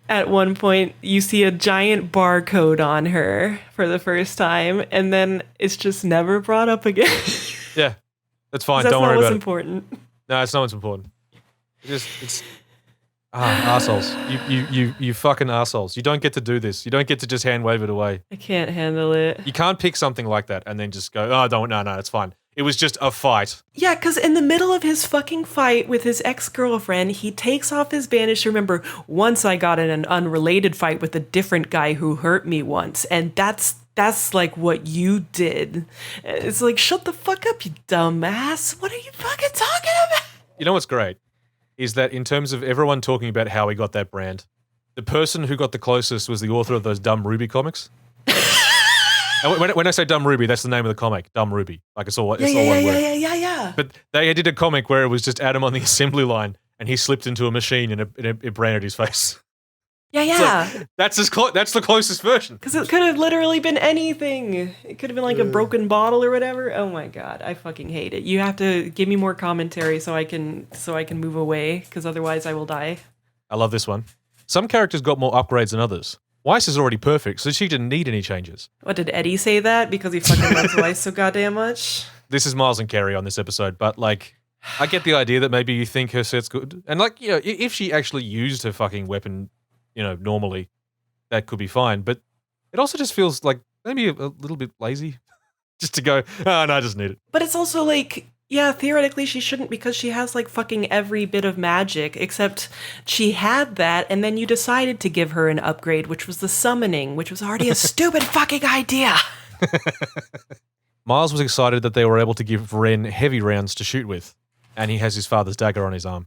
at one point, you see a giant barcode on her for the first time, and then it's just never brought up again. Yeah, that's fine. That's don't worry not about what's important. No, it's not what's important. It's assholes. You fucking assholes. You don't get to do this. You don't get to just hand wave it away. I can't handle it. You can't pick something like that and then just go, oh, no, it's fine. It was just a fight. Yeah, because in the middle of his fucking fight with his ex-girlfriend, he takes off his bandage to remember, once I got in an unrelated fight with a different guy who hurt me once, and that's like what you did. It's like, shut the fuck up, you dumbass. What are you fucking talking about? You know what's great? Is that in terms of everyone talking about how he got that brand, the person who got the closest was the author of those Dumb RWBY comics. And when I say Dumb RWBY, that's the name of the comic, Dumb RWBY. Like, it's all one word. Yeah. But they did a comic where it was just Adam on the assembly line, and he slipped into a machine and it branded his face. Yeah. So that's the closest version. Because it could have literally been anything. It could have been like a broken bottle or whatever. Oh my god, I fucking hate it. You have to give me more commentary so I can move away, because otherwise I will die. I love this one. Some characters got more upgrades than others. Weiss is already perfect, so she didn't need any changes. What, did Eddie say that because he fucking loves Weiss so goddamn much? This is Miles and Carey on this episode, but like, I get the idea that maybe you think her set's good. And like, you know, if she actually used her fucking weapon, you know, normally, that could be fine. But it also just feels like maybe a little bit lazy just to go, oh, no, I just need it. But it's also like, yeah, theoretically she shouldn't, because she has like fucking every bit of magic, except she had that, and then you decided to give her an upgrade, which was the summoning, which was already a stupid fucking idea. Miles was excited that they were able to give Ren heavy rounds to shoot with, and he has his father's dagger on his arm.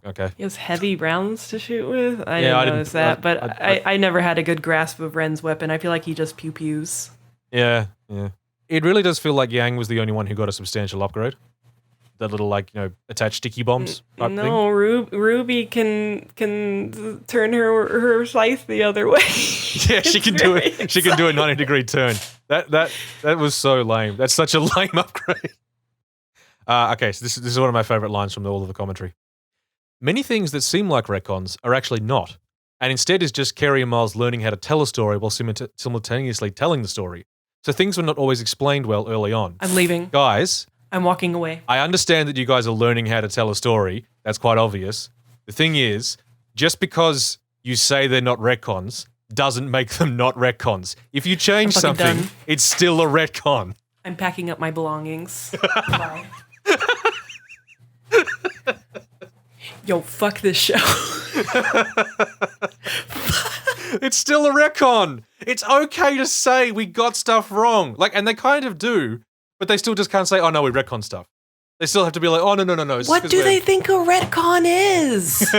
Okay. He has heavy rounds to shoot with? I didn't notice that, but I never had a good grasp of Ren's weapon. I feel like he just pew-pews. Yeah. It really does feel like Yang was the only one who got a substantial upgrade. That little, like, you know, attached sticky bombs type thing. No, RWBY can turn her scythe the other way. Yeah, she can do it. She can do a 90-degree turn. That was so lame. That's such a lame upgrade. Okay, so this is one of my favorite lines from all of the commentary. Many things that seem like retcons are actually not, and instead is just Carey and Miles learning how to tell a story while simultaneously telling the story. So things were not always explained well early on. I'm leaving. Guys. I'm walking away. I understand that you guys are learning how to tell a story. That's quite obvious. The thing is, just because you say they're not retcons doesn't make them not retcons. If you change I'm fucking something, done. it's still a retcon. I'm packing up my belongings. Bye. Yo, fuck this show. It's still a retcon. It's okay to say we got stuff wrong. Like, and they kind of do, but they still just can't say, oh no, we retcon stuff. They still have to be like, oh no. It's What just do 'cause they think a retcon is?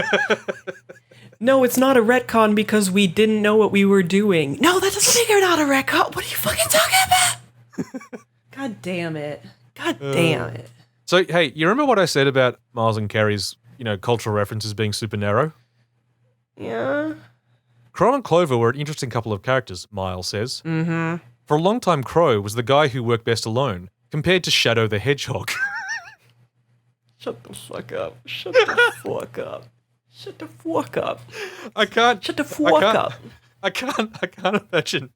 No, it's not a retcon because we didn't know what we were doing. No, that doesn't mean you're not a retcon. What are you fucking talking about? God damn it. God damn it. So, hey, you remember what I said about Miles and Carrie's, cultural references being super narrow? Yeah. Qrow and Clover were an interesting couple of characters, Miles says. Mm-hmm. For a long time, Qrow was the guy who worked best alone, compared to Shadow the Hedgehog. Shut the fuck up. Shut the fuck up. Shut the fuck up. I can't. Shut the fuck up. I can't imagine.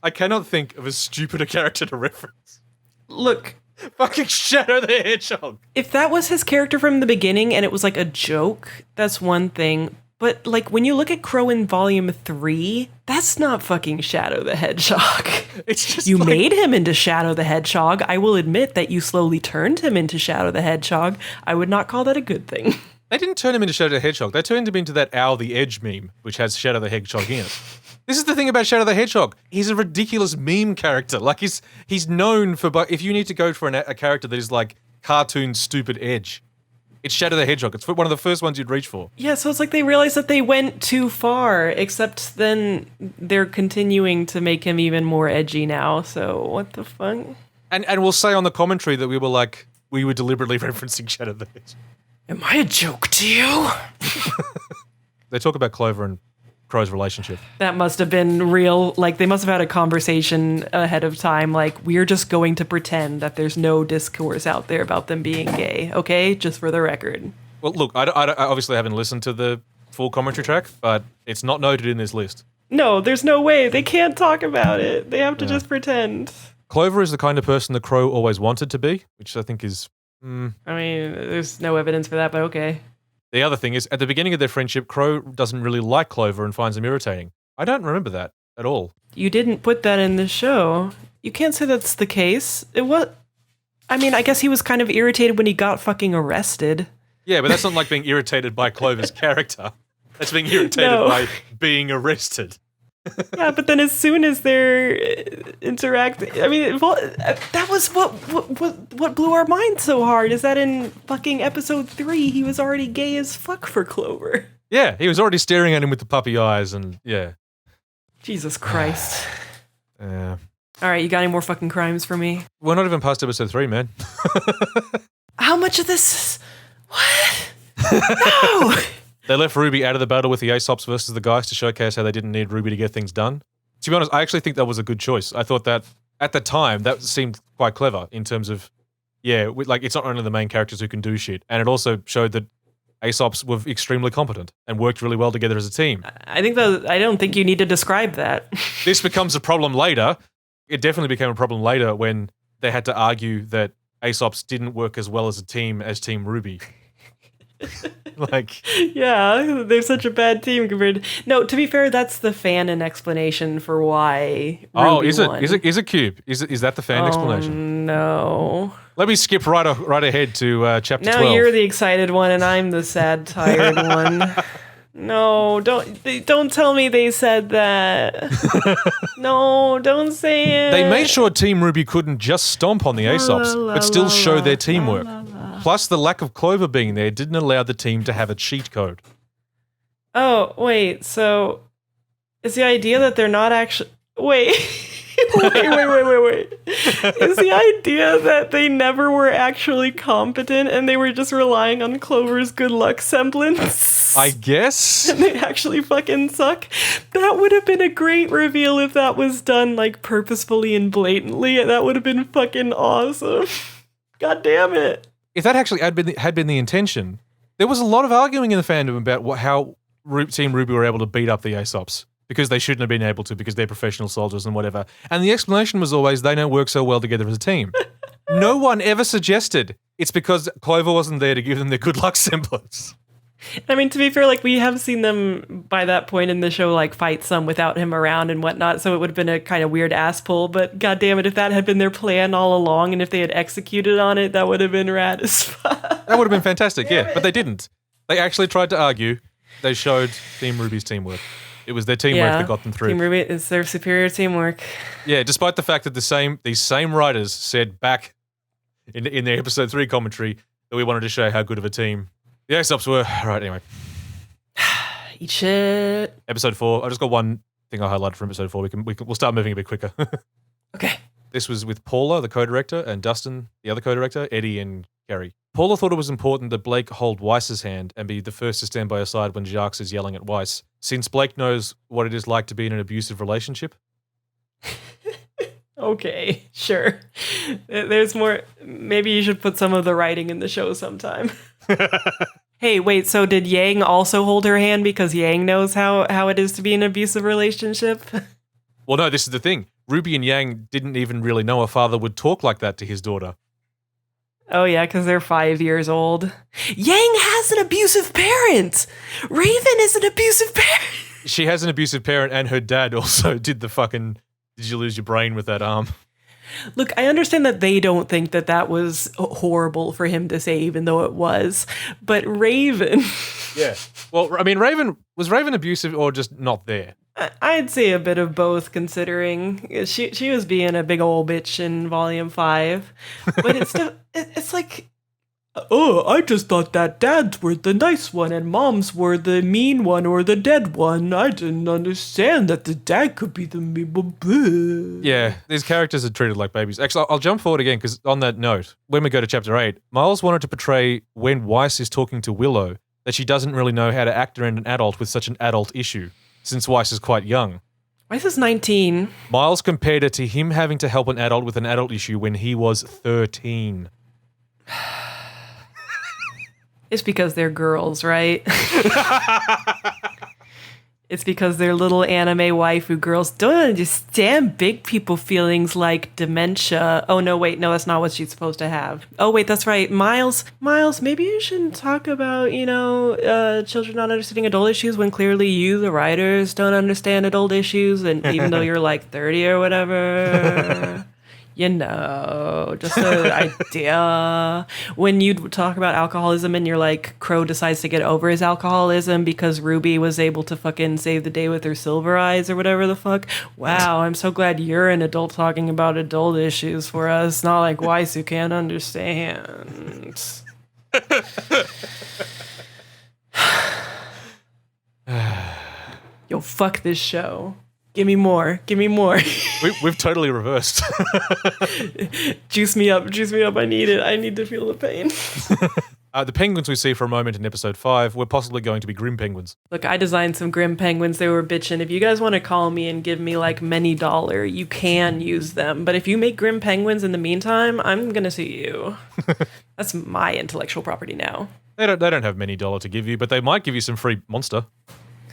I cannot think of a stupider character to reference. Look, Fucking Shadow the Hedgehog. if that was his character from the beginning and it was like a joke, that's one thing. But like when you look at Qrow in Volume 3, that's not fucking Shadow the Hedgehog. It's just You like, made him into Shadow the Hedgehog. I will admit that you slowly turned him into Shadow the Hedgehog. I would not call that a good thing. They didn't turn him into Shadow the Hedgehog. They turned him into that Owl the Edge meme, which has Shadow the Hedgehog in it. This is the thing about Shadow the Hedgehog. He's a ridiculous meme character. Like, he's known for... But if you need to go for a character that is like cartoon stupid edge, it's Shadow the Hedgehog. It's one of the first ones you'd reach for. Yeah, so it's like they realized that they went too far, except then they're continuing to make him even more edgy now, so what the fuck? And we'll say on the commentary that we were deliberately referencing Shadow the Hedgehog. Am I a joke to you? They talk about Clover and Qrow's relationship. That must have been real. Like, they must have had a conversation ahead of time. Like, we're just going to pretend that there's no discourse out there about them being gay, okay? Just for the record. Well, look, I obviously haven't listened to the full commentary track, but it's not noted in this list. No, there's no way. They can't talk about it. They have to just pretend. Clover is the kind of person that Qrow always wanted to be, which I think is... I mean, there's no evidence for that, but okay. The other thing is, at the beginning of their friendship, Qrow doesn't really like Clover and finds him irritating. I don't remember that at all. You didn't put that in the show. You can't say that's the case. I mean, I guess he was kind of irritated when he got fucking arrested. Yeah, but that's not like being irritated by Clover's character. That's being irritated by being arrested. Yeah, but then as soon as they're interacting, I mean, that was what blew our mind so hard, is that in fucking episode 3, he was already gay as fuck for Clover. Yeah, he was already staring at him with the puppy eyes and, yeah. Jesus Christ. Yeah. All right, you got any more fucking crimes for me? We're not even past episode 3, man. How much of this? What? No! They left RWBY out of the battle with the Aesops versus the Geist to showcase how they didn't need RWBY to get things done. To be honest, I actually think that was a good choice. I thought that, at the time, that seemed quite clever in terms of, it's not only the main characters who can do shit, and it also showed that Aesops were extremely competent and worked really well together as a team. I don't think you need to describe that. This becomes a problem later. It definitely became a problem later when they had to argue that Aesops didn't work as well as a team as Team RWBY. Yeah, they're such a bad team compared to... No, to be fair, that's the fanon explanation for why RWBY won. Is it Cube? Is that the fan explanation? No. Let me skip right ahead to chapter 12. Now you're the excited one and I'm the sad, tired one. No, don't tell me they said that. No, don't say it. They made sure Team RWBY couldn't just stomp on the Aesops, but still show their teamwork. Plus, the lack of Clover being there didn't allow the team to have a cheat code. Oh, wait, so is the idea that they're not actually... Wait. Wait. Is the idea that they never were actually competent and they were just relying on Clover's good luck semblance? I guess. And they actually fucking suck? That would have been a great reveal if that was done, like, purposefully and blatantly. That would have been fucking awesome. God damn it. If that actually had been the intention, there was a lot of arguing in the fandom about how Team RWBY were able to beat up the Aesops, because they shouldn't have been able to, because they're professional soldiers and whatever. And the explanation was always they don't work so well together as a team. No one ever suggested it's because Clover wasn't there to give them their good luck semblance. I mean, to be fair, like we have seen them by that point in the show, like fight some without him around and whatnot. So it would have been a kind of weird ass pull. But god damn it, if that had been their plan all along, and if they had executed on it, that would have been rad as fuck. That would have been fantastic, yeah. But they didn't. They actually tried to argue. They showed Team RWBY's teamwork. It was their teamwork that got them through. Team RWBY is their superior teamwork. Yeah, despite the fact that these same writers said back in their episode 3 commentary that we wanted to show how good of a team the Aesop's were. All right, anyway. Eat shit. Episode 4. I just got one thing I highlighted from episode 4. We'll start moving a bit quicker. Okay. This was with Paula, the co-director, and Dustin, the other co-director, Eddie and Gary. Paula thought it was important that Blake hold Weiss's hand and be the first to stand by her side when Jacques is yelling at Weiss, since Blake knows what it is like to be in an abusive relationship. Okay, sure. There's more. Maybe you should put some of the writing in the show sometime. Hey, wait, so did Yang also hold her hand because Yang knows how it is to be in an abusive relationship? Well, no, this is the thing. RWBY and Yang didn't even really know a father would talk like that to his daughter. Oh, yeah, because they're 5 years old. Yang has an abusive parent! Raven is an abusive parent! She has an abusive parent, and her dad also did the fucking, did you lose your brain with that arm? Look, I understand that they don't think that was horrible for him to say, even though it was. But Raven... Yeah. Well, I mean, was Raven abusive or just not there? I'd say a bit of both, considering she was being a big old bitch in Volume 5. But it's like, oh, I just thought that dads were the nice one and moms were the mean one or the dead one. I didn't understand that the dad could be the mean one. Yeah, these characters are treated like babies. Actually, I'll jump forward again, because on that note, when we go to Chapter 8, Miles wanted to portray when Weiss is talking to Willow that she doesn't really know how to act around an adult with such an adult issue, since Weiss is quite young. Weiss is 19. Miles compared it to him having to help an adult with an adult issue when he was 13. It's because they're girls, right? It's because they're little anime waifu girls don't understand big people feelings like dementia. Oh, no, wait. No, that's not what she's supposed to have. Oh, wait, that's right. Miles, maybe you shouldn't talk about, children not understanding adult issues when clearly you, the writers, don't understand adult issues. And even though you're like 30 or whatever... just an idea. When you talk about alcoholism and you're like, Qrow decides to get over his alcoholism because RWBY was able to fucking save the day with her silver eyes or whatever the fuck. Wow, I'm so glad you're an adult talking about adult issues for us, not like Weiss who can't understand. Yo, fuck this show. Give me more. We've totally reversed. Juice me up. I need it. I need to feel the pain. The penguins we see for a moment in episode 5 were possibly going to be grim penguins. Look, I designed some grim penguins. They were bitchin'. If you guys want to call me and give me like many dollar, you can use them. But if you make grim penguins in the meantime, I'm going to sue you. That's my intellectual property now. They don't have many dollar to give you, but they might give you some free monster.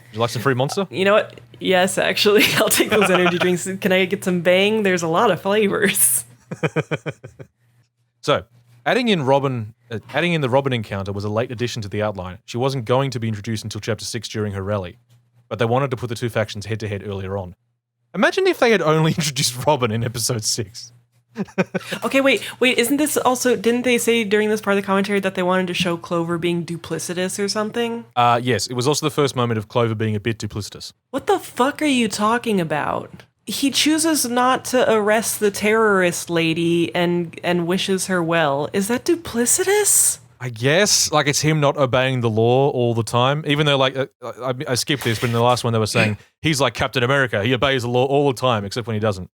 Would you like some free monster? You know what? Yes, actually. I'll take those energy drinks. Can I get some Bang? There's a lot of flavors. So, adding in the Robin encounter was a late addition to the outline. She wasn't going to be introduced until Chapter 6 during her rally, but they wanted to put the two factions head-to-head earlier on. Imagine if they had only introduced Robin in Episode 6. Okay, wait, isn't this also, didn't they say during this part of the commentary that they wanted to show Clover being duplicitous or something? Yes, it was also the first moment of Clover being a bit duplicitous. What the fuck are you talking about? He chooses not to arrest the terrorist lady and wishes her well. Is that duplicitous? I guess, like, it's him not obeying the law all the time, even though, like, I skipped this, but in the last one they were saying, he's like Captain America, he obeys the law all the time, except when he doesn't.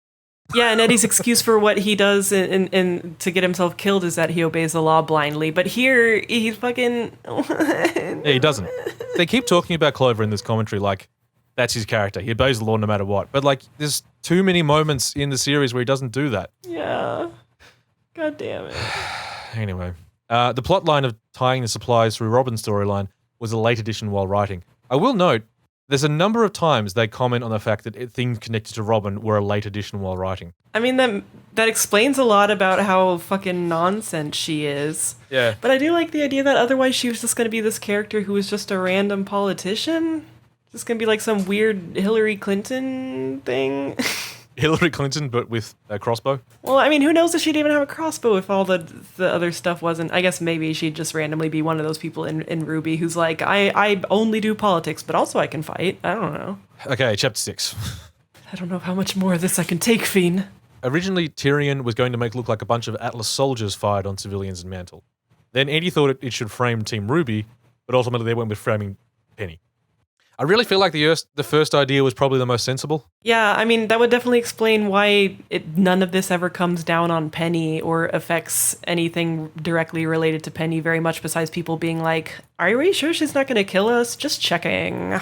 Yeah, and Eddie's excuse for what he does in to get himself killed is that he obeys the law blindly. But here, he's fucking... Yeah, he doesn't. They keep talking about Clover in this commentary like that's his character. He obeys the law no matter what. But, like, there's too many moments in the series where he doesn't do that. Yeah. God damn it. Anyway, the plot line of tying the supplies through Robin's storyline was a late addition while writing. I will note There's a number of times they comment on the fact that things connected to Robin were a late addition while writing. I mean, that explains a lot about how fucking nonsense she is. Yeah. But I do like the idea that otherwise she was just going to be this character who was just a random politician. Just going to be like some weird Hillary Clinton thing. Hillary Clinton, but with a crossbow? Well, I mean, who knows if she'd even have a crossbow if all the other stuff wasn't. I guess maybe she'd just randomly be one of those people in RWBY who's like, I only do politics, but also I can fight. I don't know. Okay, chapter 6. I don't know how much more of this I can take, Feen. Originally, Tyrion was going to make it look like a bunch of Atlas soldiers fired on civilians in Mantle. Then Andy thought it should frame Team RWBY, but ultimately they went with framing Penny. I really feel like the first idea was probably the most sensible. Yeah, I mean, that would definitely explain why none of this ever comes down on Penny or affects anything directly related to Penny very much, besides people being like, are we sure she's not going to kill us? Just checking.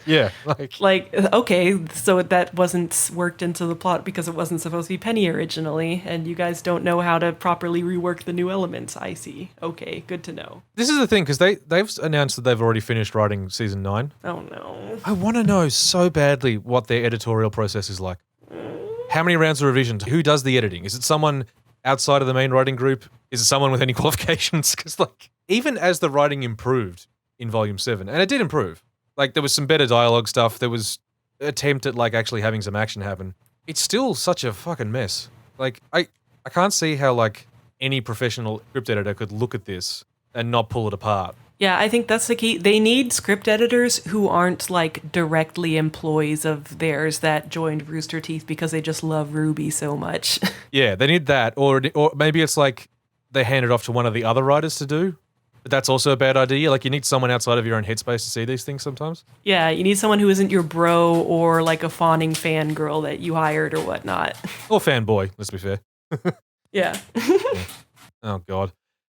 Yeah. Like, okay, so that wasn't worked into the plot because it wasn't supposed to be Penny originally, and you guys don't know how to properly rework the new elements. I see. Okay, good to know. This is the thing, because they've announced that they've already finished writing season 9. Oh, no. I want to know so badly what their editorial process is like. How many rounds of revisions? Who does the editing? Is it someone outside of the main writing group? Is it someone with any qualifications? Because, like, even as the writing improved in Volume 7, and it did improve, like, there was some better dialogue stuff, there was an attempt at, like, actually having some action happen. It's still such a fucking mess. Like, I can't see how, like, any professional script editor could look at this and not pull it apart. Yeah, I think that's the key. They need script editors who aren't like directly employees of theirs that joined Rooster Teeth because they just love RWBY so much. Yeah, they need that. Or maybe it's like they hand it off to one of the other writers to do. But that's also a bad idea. Like, you need someone outside of your own headspace to see these things sometimes. Yeah, you need someone who isn't your bro or like a fawning fangirl that you hired or whatnot. Or fanboy, let's be fair. Yeah. Oh, God.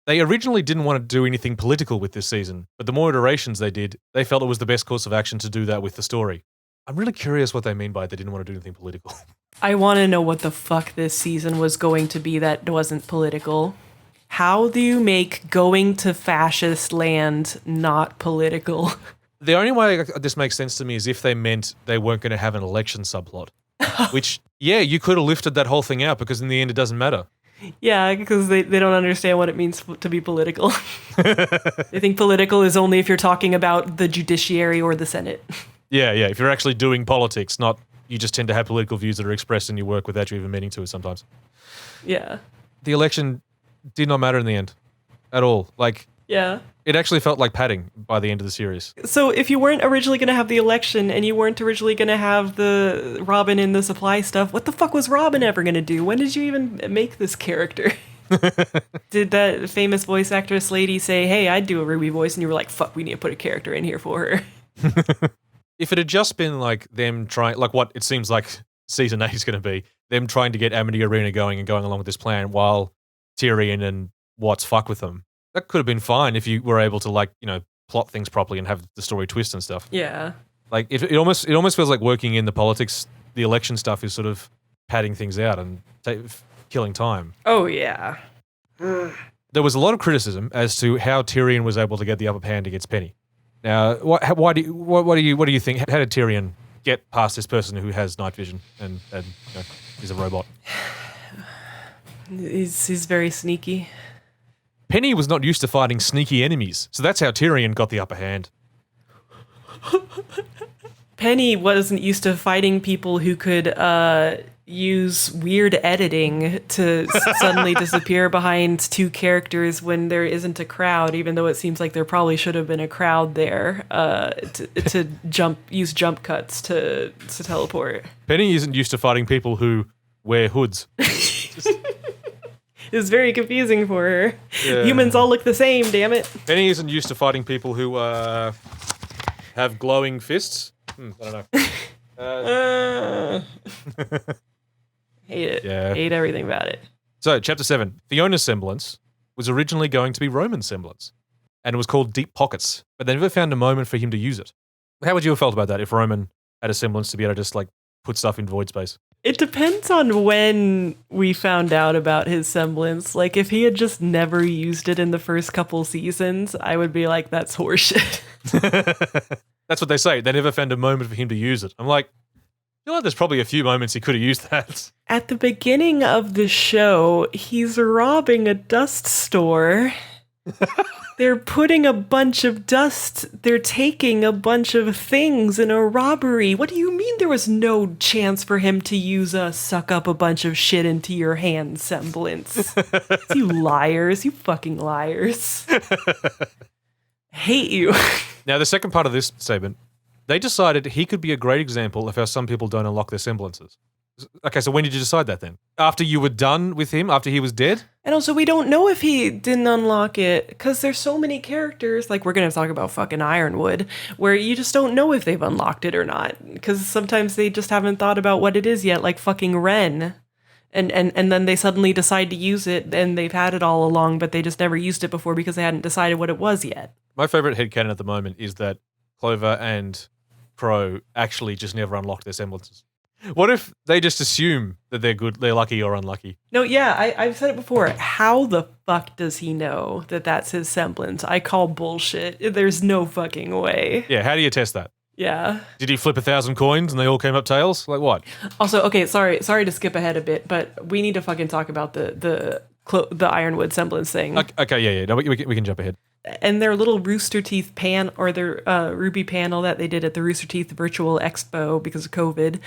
They originally didn't want to do anything political with this season, but the more iterations they did, they felt it was the best course of action to do that with the story. I'm really curious what they mean by they didn't want to do anything political. I want to know what the fuck this season was going to be that wasn't political. How do you make going to fascist land not political? The only way this makes sense to me is if they meant they weren't going to have an election subplot. Which, yeah, you could have lifted that whole thing out because in the end it doesn't matter. Yeah, because they don't understand what it means to be political. They think political is only if you're talking about the judiciary or the Senate. Yeah. If you're actually doing politics, not you just tend to have political views that are expressed in your work without you even meaning to it sometimes. Yeah. The election did not matter in the end at all. Like, yeah. It actually felt like padding by the end of the series. So if you weren't originally going to have the election and you weren't originally going to have the Robin in the supply stuff, what the fuck was Robin ever going to do? When did you even make this character? Did that famous voice actress lady say, hey, I'd do a RWBY voice, and you were like, fuck, we need to put a character in here for her? If it had just been like them trying, like what it seems like season 8 is going to be, them trying to get Amity Arena going and going along with this plan while Tyrion and Watts fuck with them, that could have been fine if you were able to, like, you know, plot things properly and have the story twist and stuff. Yeah. Like, it almost feels like working in the politics, the election stuff is sort of padding things out and killing time. Oh, yeah. There was a lot of criticism as to how Tyrion was able to get the upper hand against Penny. Now, what do you think? How did Tyrion get past this person who has night vision and you know, is a robot? He's very sneaky. Penny was not used to fighting sneaky enemies, so that's how Tyrion got the upper hand. Penny wasn't used to fighting people who could use weird editing to suddenly disappear behind two characters when there isn't a crowd, even though it seems like there probably should have been a crowd there, to use jump cuts to teleport. Penny isn't used to fighting people who wear hoods. It was very confusing for her. Yeah. Humans all look the same, damn it. Penny isn't used to fighting people who have glowing fists. I don't know. Hate it. Yeah. Hate everything about it. So, Chapter 7. Fiona's semblance was originally going to be Roman's semblance, and it was called Deep Pockets, but they never found a moment for him to use it. How would you have felt about that if Roman had a semblance to be able to just, like, put stuff in void space? It depends on when we found out about his semblance. Like, if he had just never used it in the first couple seasons, I would be like, that's horseshit. That's what they say. They never found a moment for him to use it. I'm like, I feel like there's probably a few moments he could have used that. At the beginning of the show, he's robbing a dust store. They're putting a bunch of dust. They're taking a bunch of things in a robbery. What do you mean there was no chance for him to use a suck up a bunch of shit into your hand semblance? You liars. You fucking liars. Hate you. Now, the second part of this statement, they decided he could be a great example of how some people don't unlock their semblances. Okay, so when did you decide that then? After you were done with him? After he was dead? And also, we don't know if he didn't unlock it, because there's so many characters, like we're going to talk about fucking Ironwood, where you just don't know if they've unlocked it or not, because sometimes they just haven't thought about what it is yet, like fucking Ren. And then they suddenly decide to use it, and they've had it all along, but they just never used it before because they hadn't decided what it was yet. My favorite headcanon at the moment is that Clover and Qrow actually just never unlocked their semblances. What if they just assume that they're good, they're lucky or unlucky? No, yeah, I've said it before. How the fuck does he know that that's his semblance? I call bullshit. There's no fucking way. Yeah, how do you test that? Yeah. Did he flip 1,000 coins and they all came up tails? Like what? Also, okay, sorry to skip ahead a bit, but we need to fucking talk about the Ironwood semblance thing. Okay, yeah. No, we can jump ahead. And their little Rooster Teeth or their RWBY panel that they did at the Rooster Teeth Virtual Expo because of COVID,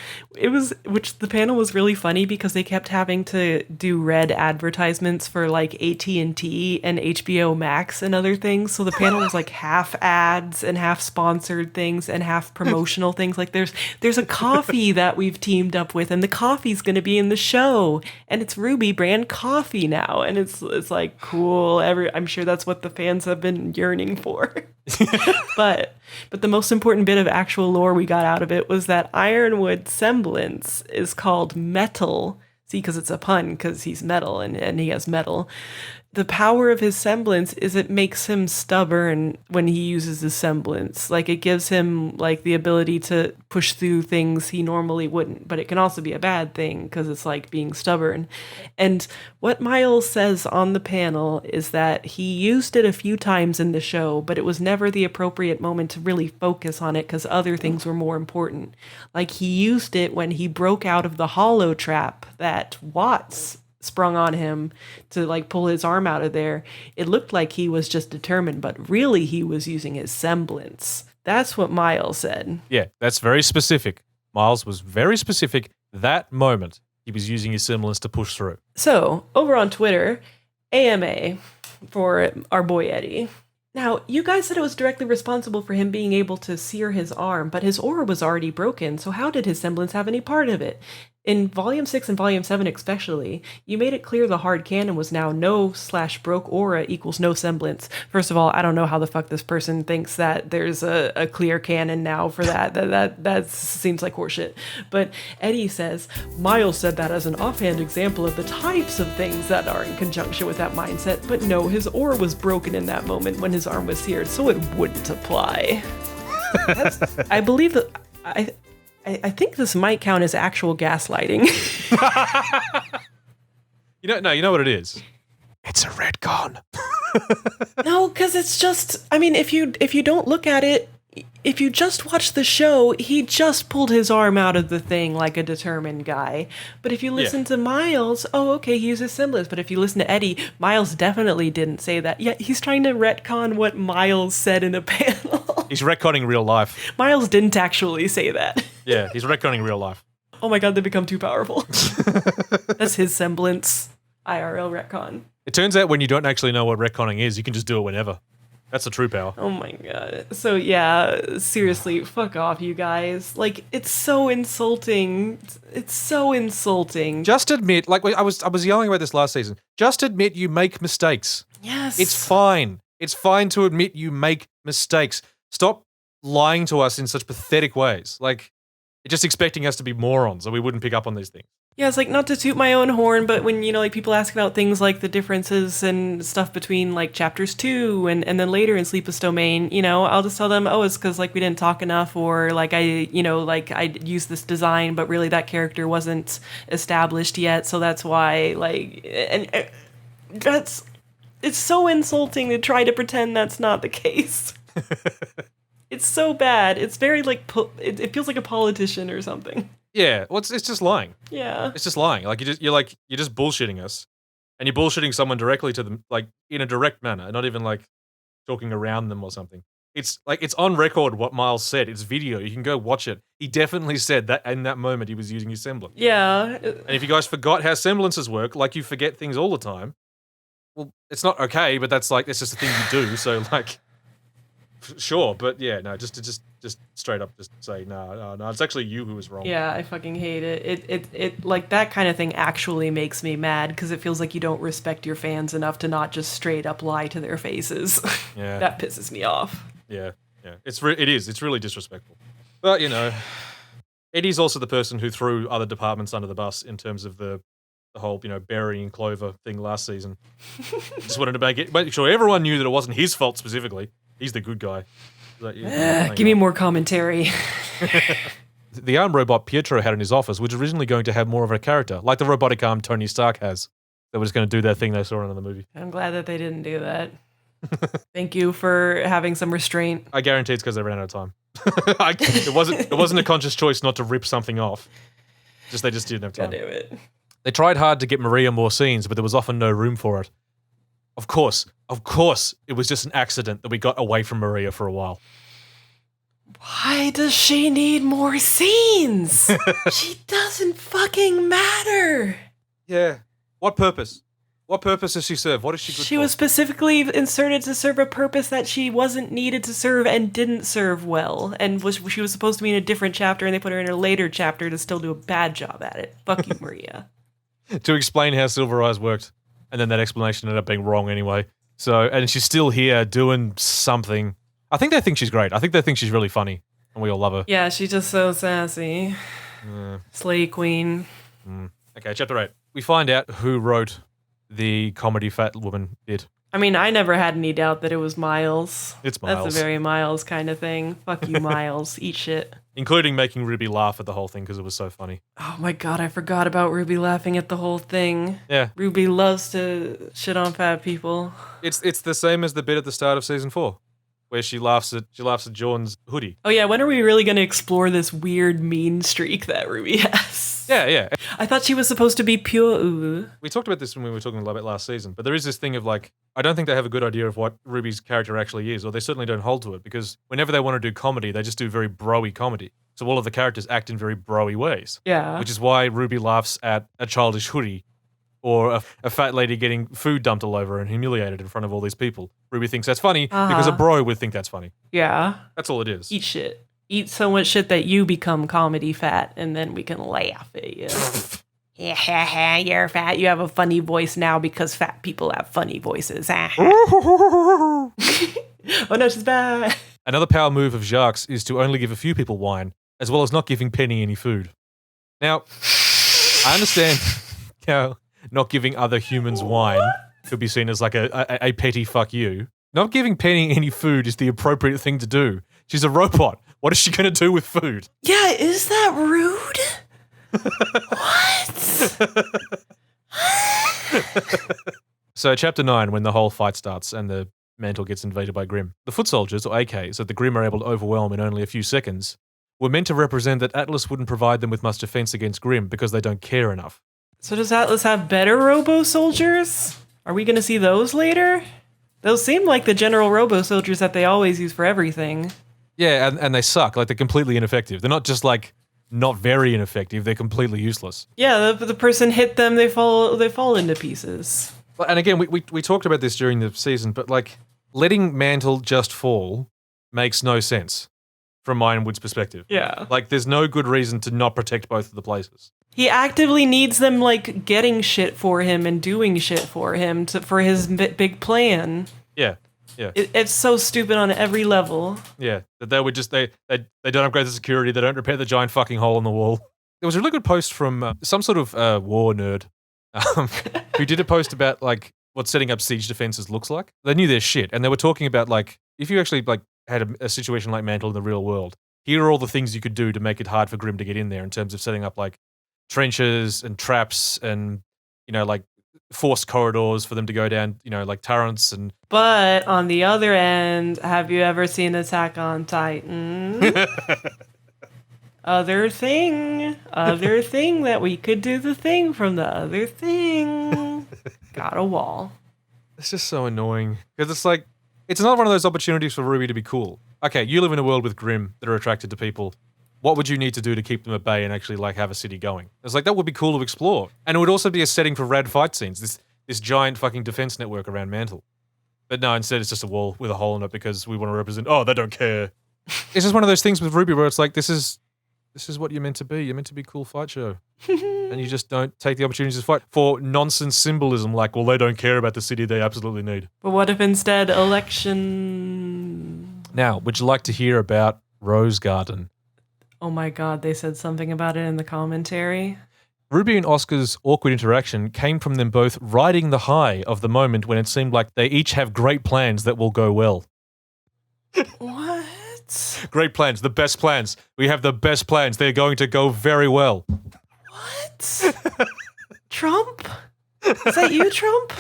which the panel was really funny because they kept having to do red advertisements for like AT&T and HBO Max and other things. So the panel was like half ads and half sponsored things and half promotional things. Like there's a coffee that we've teamed up with, and the coffee's going to be in the show, and it's RWBY brand coffee now, and it's like cool. I'm sure that's what the fans have been yearning for. but the most important bit of actual lore we got out of it was that Ironwood semblance is called metal. See, because it's a pun, because he's metal and he has metal. The power of his semblance is it makes him stubborn when he uses his semblance. Like, it gives him, like, the ability to push through things he normally wouldn't. But it can also be a bad thing, because it's like being stubborn. And what Miles says on the panel is that he used it a few times in the show, but it was never the appropriate moment to really focus on it, because other things were more important. Like, he used it when he broke out of the hollow trap that Watts sprung on him to like pull his arm out of there. It looked like he was just determined, but really he was using his semblance. That's what Miles said. Yeah, that's very specific. Miles was very specific. That moment, he was using his semblance to push through. So, over on Twitter, AMA for our boy Eddie. Now, you guys said it was directly responsible for him being able to sear his arm, but his aura was already broken, so how did his semblance have any part of it? In Volume 6 and Volume 7 especially, you made it clear the hard canon was now no/broke aura equals no semblance. First of all, I don't know how the fuck this person thinks that there's a clear canon now for that. That seems like horseshit. But Eddie says, Miles said that as an offhand example of the types of things that are in conjunction with that mindset, but no, his aura was broken in that moment when his arm was seared, so it wouldn't apply. I believe that... I think this might count as actual gaslighting. You know what it is? It's a retcon. No, because it's just, I mean, if you don't look at it, if you just watch the show, he just pulled his arm out of the thing like a determined guy. But if you listen to Miles, oh, okay, he uses semblance. But if you listen to Eddie, Miles definitely didn't say that. Yeah, he's trying to retcon what Miles said in a panel. He's retconning real life. Miles didn't actually say that. Yeah, he's retconning real life. Oh my god, they become too powerful. That's his semblance. IRL retcon. It turns out when you don't actually know what retconning is, you can just do it whenever. That's the true power. Oh my god. So yeah, seriously, fuck off, you guys. Like, it's so insulting. It's so insulting. Just admit, like I was yelling about this last season. Just admit you make mistakes. Yes. It's fine. It's fine to admit you make mistakes. Stop lying to us in such pathetic ways. Like, you're just expecting us to be morons or we wouldn't pick up on these things. Yeah, it's like, not to toot my own horn, but when, like, people ask about things like the differences and stuff between, like, chapters 2 and then later in Sleepless Domain, I'll just tell them, oh, it's because, like, we didn't talk enough, or, like, I used this design, but really that character wasn't established yet, so that's why, like, and it's so insulting to try to pretend that's not the case. It's so bad. It's very like it feels like a politician or something. Yeah, well, it's just lying. Yeah. It's just lying. Like you're just bullshitting us, and you're bullshitting someone directly to them, like in a direct manner, not even like talking around them or something. It's like it's on record what Miles said. It's video. You can go watch it. He definitely said that in that moment he was using his semblance. Yeah. And if you guys forgot how semblances work, like you forget things all the time, well, it's not okay. But that's it's just a thing you do. So like, sure, but yeah, no, just straight up, just say no. It's actually you who was wrong. Yeah, I fucking hate it. It like that kind of thing actually makes me mad because it feels like you don't respect your fans enough to not just straight up lie to their faces. Yeah, that pisses me off. Yeah. It's really disrespectful. But Eddie's also the person who threw other departments under the bus in terms of the whole burying Clover thing last season. Just wanted to make sure everyone knew that it wasn't his fault specifically. He's the good guy. Give me more commentary. The arm robot Pietro had in his office was originally going to have more of a character, like the robotic arm Tony Stark has. That was going to do that thing they saw in the movie. I'm glad that they didn't do that. Thank you for having some restraint. I guarantee it's because they ran out of time. It wasn't a conscious choice not to rip something off. They just didn't have time. God damn it. They tried hard to get Maria more scenes, but there was often no room for it. Of course, it was just an accident that we got away from Maria for a while. Why does she need more scenes? She doesn't fucking matter. Yeah. What purpose? What purpose does she serve? What is she good for? She was specifically inserted to serve a purpose that she wasn't needed to serve and didn't serve well. And she was supposed to be in a different chapter, and they put her in a later chapter to still do a bad job at it. Fuck you, Maria. To explain how Silver Eyes worked. And then that explanation ended up being wrong anyway. So, and she's still here doing something. I think they think she's great. I think they think she's really funny. And we all love her. Yeah, she's just so sassy. Slay Queen. Okay, chapter 8. We find out who wrote the comedy fat woman bit. I mean, I never had any doubt that it was Miles. It's Miles. That's a very Miles kind of thing. Fuck you, Miles. Eat shit. Including making Ruby laugh at the whole thing because it was so funny. Oh my god, I forgot about Ruby laughing at the whole thing. Yeah. Ruby loves to shit on fat people. It's the same as the bit at the start of season 4. Where she laughs at Jordan's hoodie. Oh yeah, when are we really going to explore this weird mean streak that Ruby has? Yeah. I thought she was supposed to be pure. We talked about this when we were talking a little bit last season, but there is this thing of I don't think they have a good idea of what Ruby's character actually is, or they certainly don't hold to it, because whenever they want to do comedy, they just do very bro-y comedy. So all of the characters act in very bro-y ways. Yeah. Which is why Ruby laughs at a childish hoodie, or a fat lady getting food dumped all over and humiliated in front of all these people. Ruby thinks that's funny because a bro would think that's funny. Yeah. That's all it is. Eat shit. Eat so much shit that you become comedy fat, and then we can laugh at you. Yeah, you're fat. You have a funny voice now because fat people have funny voices. Oh no, she's back. Another power move of Jacques is to only give a few people wine, as well as not giving Penny any food. Now, I understand how not giving other humans wine could be seen as a petty fuck you. Not giving Penny any food is the appropriate thing to do. She's a robot. What is she going to do with food? Yeah, is that rude? What? So chapter 9, when the whole fight starts and the Mantle gets invaded by Grimm. The foot soldiers, or AKs, that the Grimm are able to overwhelm in only a few seconds, were meant to represent that Atlas wouldn't provide them with much defense against Grimm because they don't care enough. So does Atlas have better robo-soldiers? Are we going to see those later? Those seem like the general robo-soldiers that they always use for everything. Yeah, and they suck. They're completely ineffective. They're not just not very ineffective. They're completely useless. Yeah, the person hit them, they fall into pieces. And again, we talked about this during the season, but letting Mantle just fall makes no sense from Ironwood's perspective. Yeah. There's no good reason to not protect both of the places. He actively needs them, getting shit for him and doing shit for him for his big plan. Yeah. It's so stupid on every level. Yeah, that they would just, they don't upgrade the security, they don't repair the giant fucking hole in the wall. There was a really good post from some sort of war nerd who did a post about, what setting up siege defenses looks like. They knew their shit, and they were talking about, if you actually, had a situation like Mantle in the real world, here are all the things you could do to make it hard for Grimm to get in there in terms of setting up, trenches and traps and, forced corridors for them to go down, like turrets and. But on the other end, have you ever seen Attack on Titan? Other thing that we could do the thing from the other thing. Got a wall. It's just so annoying because it's like it's not one of those opportunities for RWBY to be cool. Okay, you live in a world with Grimm that are attracted to people. What would you need to do to keep them at bay and actually like have a city going? It's like that would be cool to explore, and it would also be a setting for rad fight scenes. This giant fucking defense network around Mantle. But no, instead it's just a wall with a hole in it because we want to represent. Oh, they don't care. It's just one of those things with RWBY where it's like this is what you're meant to be. You're meant to be a cool fight show. And you just don't take the opportunities to fight for nonsense symbolism like, well, they don't care about the city they absolutely need. But what if instead election... Now, would you like to hear about Rose Garden? Oh my god, they said something about it in the commentary. RWBY and Oscar's awkward interaction came from them both riding the high of the moment when it seemed like they each have great plans that will go well. What? Great plans, the best plans. We have the best plans. They're going to go very well. What? Trump? Is that you, Trump?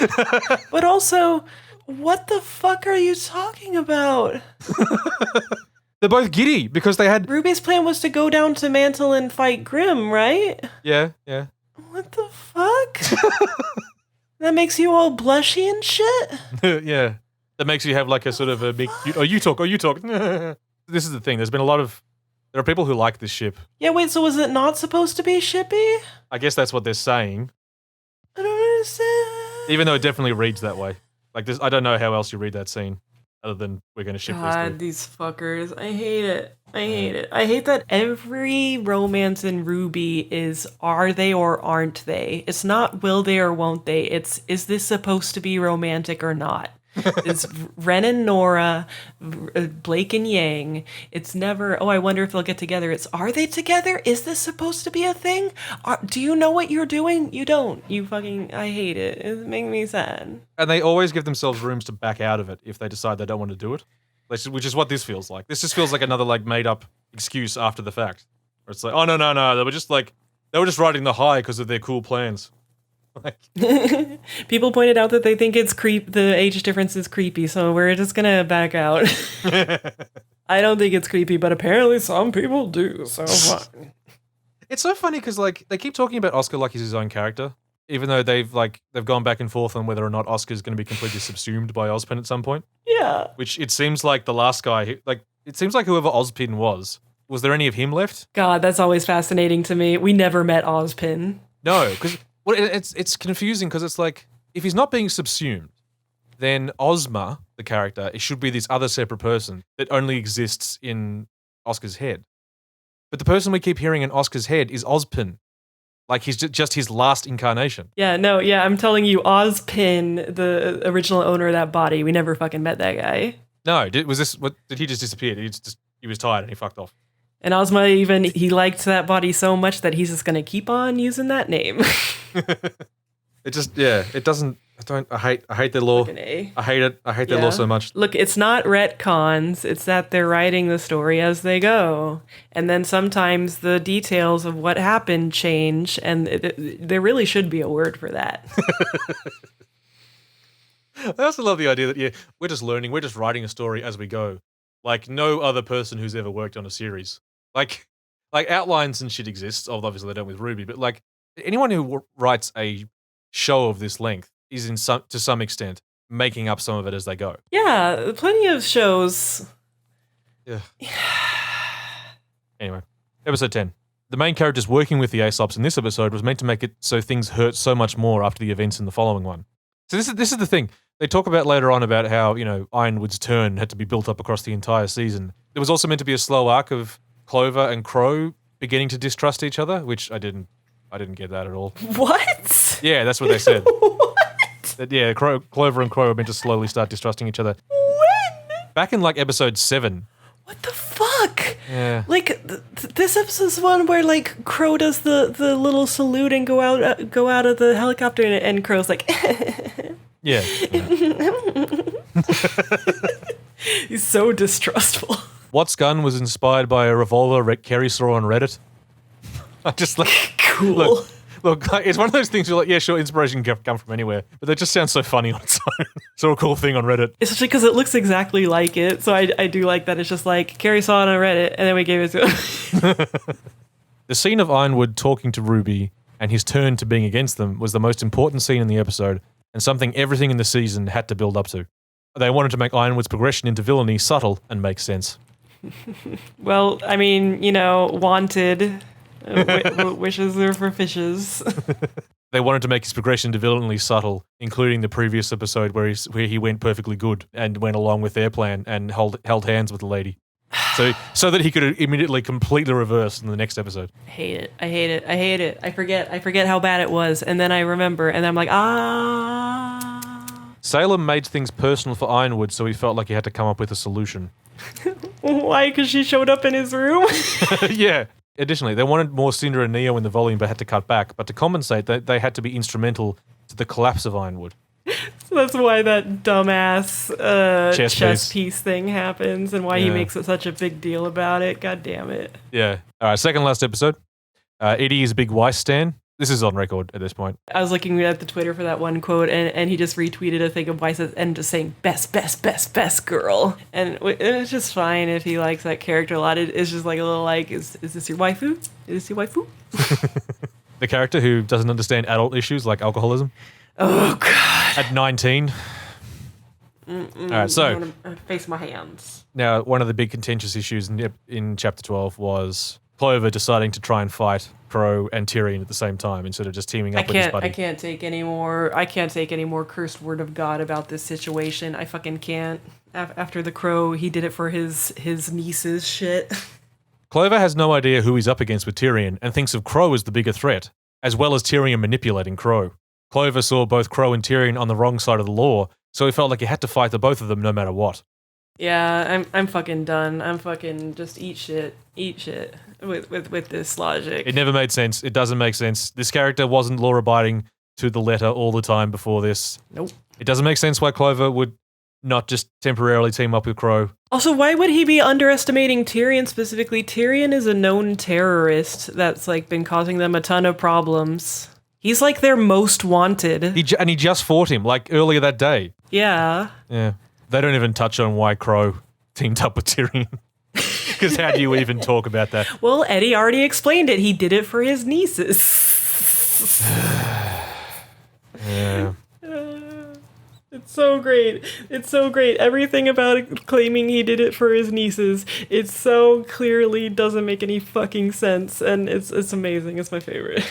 But also, what the fuck are you talking about? They're both giddy because they had... RWBY's plan was to go down to Mantle and fight Grimm, right? Yeah. What the fuck? That makes you all blushy and shit? Yeah. That makes you have like a sort of a big... you talk. This is the thing. There are people who like this ship. Yeah, wait, so was it not supposed to be shippy? I guess that's what they're saying. I don't understand. Even though it definitely reads that way. Like this, I don't know how else you read that scene other than we're going to ship God, these fuckers. I hate it. I hate that every romance in RWBY is are they or aren't they? It's not will they or won't they. It's is this supposed to be romantic or not? It's Ren and Nora, Blake and Yang. It's never, oh, I wonder if they'll get together. It's, are they together? Is this supposed to be a thing? Do you know what you're doing? You don't. I hate it. It makes me sad. And they always give themselves rooms to back out of it if they decide they don't want to do it, which is what this feels like. This just feels like another like made up excuse after the fact. Where it's like, oh, no. They were just riding the high because of their cool plans. People pointed out that they think the age difference is creepy, so we're just gonna back out. I don't think it's creepy, but apparently some people do, so fine. It's so funny because like they keep talking about Oscar like he's his own character, even though they've gone back and forth on whether or not Oscar's going to be completely subsumed by Ozpin at some point. Yeah. Which it seems like the last guy, it seems like whoever Ozpin was there any of him left? God, that's always fascinating to me. We never met Ozpin. No, because it's confusing because it's like if he's not being subsumed, then Ozma, the character, it should be this other separate person that only exists in Oscar's head. But the person we keep hearing in Oscar's head is Ozpin. Like he's just his last incarnation. Yeah, I'm telling you, Ozpin, the original owner of that body, we never fucking met that guy. No, did he just disappear? He was tired and he fucked off. And Ozma he liked that body so much that he's just gonna keep on using that name. It doesn't. I hate their law. I hate it. I hate their law so much. Look, it's not retcons. It's that they're writing the story as they go. And then sometimes the details of what happened change, and there really should be a word for that. I also love the idea that, we're just learning, we're just writing a story as we go. Like no other person who's ever worked on a series. Like outlines and shit exists. Obviously they don't with RWBY, but like anyone who writes a show of this length is to some extent making up some of it as they go. Yeah, plenty of shows. Yeah. Anyway, episode 10. The main characters working with the Aesops in this episode was meant to make it so things hurt so much more after the events in the following one. So this is the thing. They talk about later on about how, Ironwood's turn had to be built up across the entire season. There was also meant to be a slow arc of Clover and Qrow beginning to distrust each other, which I didn't get that at all. What? Yeah, that's what they said. What? That, Clover and Qrow were meant to slowly start distrusting each other. When? Back in episode 7. What the fuck? Yeah. This episode's one where Qrow does the little salute and go out of the helicopter and Crow's like Yeah. He's so distrustful. Watt's gun was inspired by a revolver Kerry saw on Reddit. I just cool. Look, it's one of those things where like, yeah, sure, inspiration can come from anywhere, but that just sounds so funny on its own. It's a cool thing on Reddit. Especially because it looks exactly like it. So I do like that. It's just like, Carrie saw it on Reddit, and then we gave it to him. The scene of Ironwood talking to RWBY and his turn to being against them was the most important scene in the episode, and something everything in the season had to build up to. They wanted to make Ironwood's progression into villainy subtle and make sense. Well, I mean, you know, wanted. Wishes are for fishes. They wanted to make his progression to villainy subtle, including the previous episode where he went perfectly good and went along with their plan and held hands with the lady. So that he could immediately completely reverse in the next episode. I hate it. I forget how bad it was, and then I remember, and I'm like, Salem made things personal for Ironwood, so he felt like he had to come up with a solution. Why? Because she showed up in his room? Yeah. Additionally, they wanted more Cinder and Neo in the volume, but had to cut back. But to compensate, they had to be instrumental to the collapse of Ironwood. So that's why that dumbass chess piece thing happens, and why he makes it such a big deal about it. God damn it. Yeah. All right, second last episode. Eddie is a big Weiss stan. This is on record at this point. I was looking at the Twitter for that one quote, and he just retweeted a thing of Weiss and just saying, best girl. And it was just fine if he likes that character a lot. It's just like a little like, is this your waifu? Is this your waifu? The character who doesn't understand adult issues like alcoholism. Oh, God. At 19. All right, so I'm gonna face my hands. Now, one of the big contentious issues in Chapter 12 was Clover deciding to try and fight Qrow and Tyrion at the same time instead of just teaming up with his buddy. I can't take any more cursed word of God about this situation. I fucking can't. After the Qrow, he did it for his niece's shit. Clover has no idea who he's up against with Tyrion and thinks of Qrow as the bigger threat, as well as Tyrion manipulating Qrow. Clover saw both Qrow and Tyrion on the wrong side of the law, so he felt like he had to fight the both of them no matter what. Yeah, I'm fucking done. I'm fucking just eat shit with this logic. It never made sense. It doesn't make sense. This character wasn't law-abiding to the letter all the time before this. Nope. It doesn't make sense why Clover would not just temporarily team up with Qrow. Also, why would he be underestimating Tyrion specifically? Tyrion is a known terrorist that's like been causing them a ton of problems. He's like their most wanted. And he just fought him like earlier that day. Yeah. Yeah. They don't even touch on why Qrow teamed up with Tyrion. Because how do you even talk about that? Well, Eddie already explained it. He did it for his nieces. Yeah. It's so great. It's so great. Everything about it claiming he did it for his nieces, it so clearly doesn't make any fucking sense. And it's amazing. It's my favorite.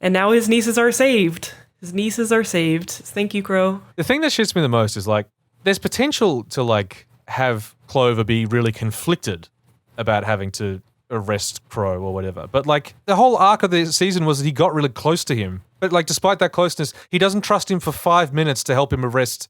And now his nieces are saved. His nieces are saved. Thank you, Qrow. The thing that shits me the most is like, there's potential to like have Clover be really conflicted about having to arrest Qrow or whatever. But like the whole arc of the season was that he got really close to him. But like despite that closeness, he doesn't trust him for 5 minutes to help him arrest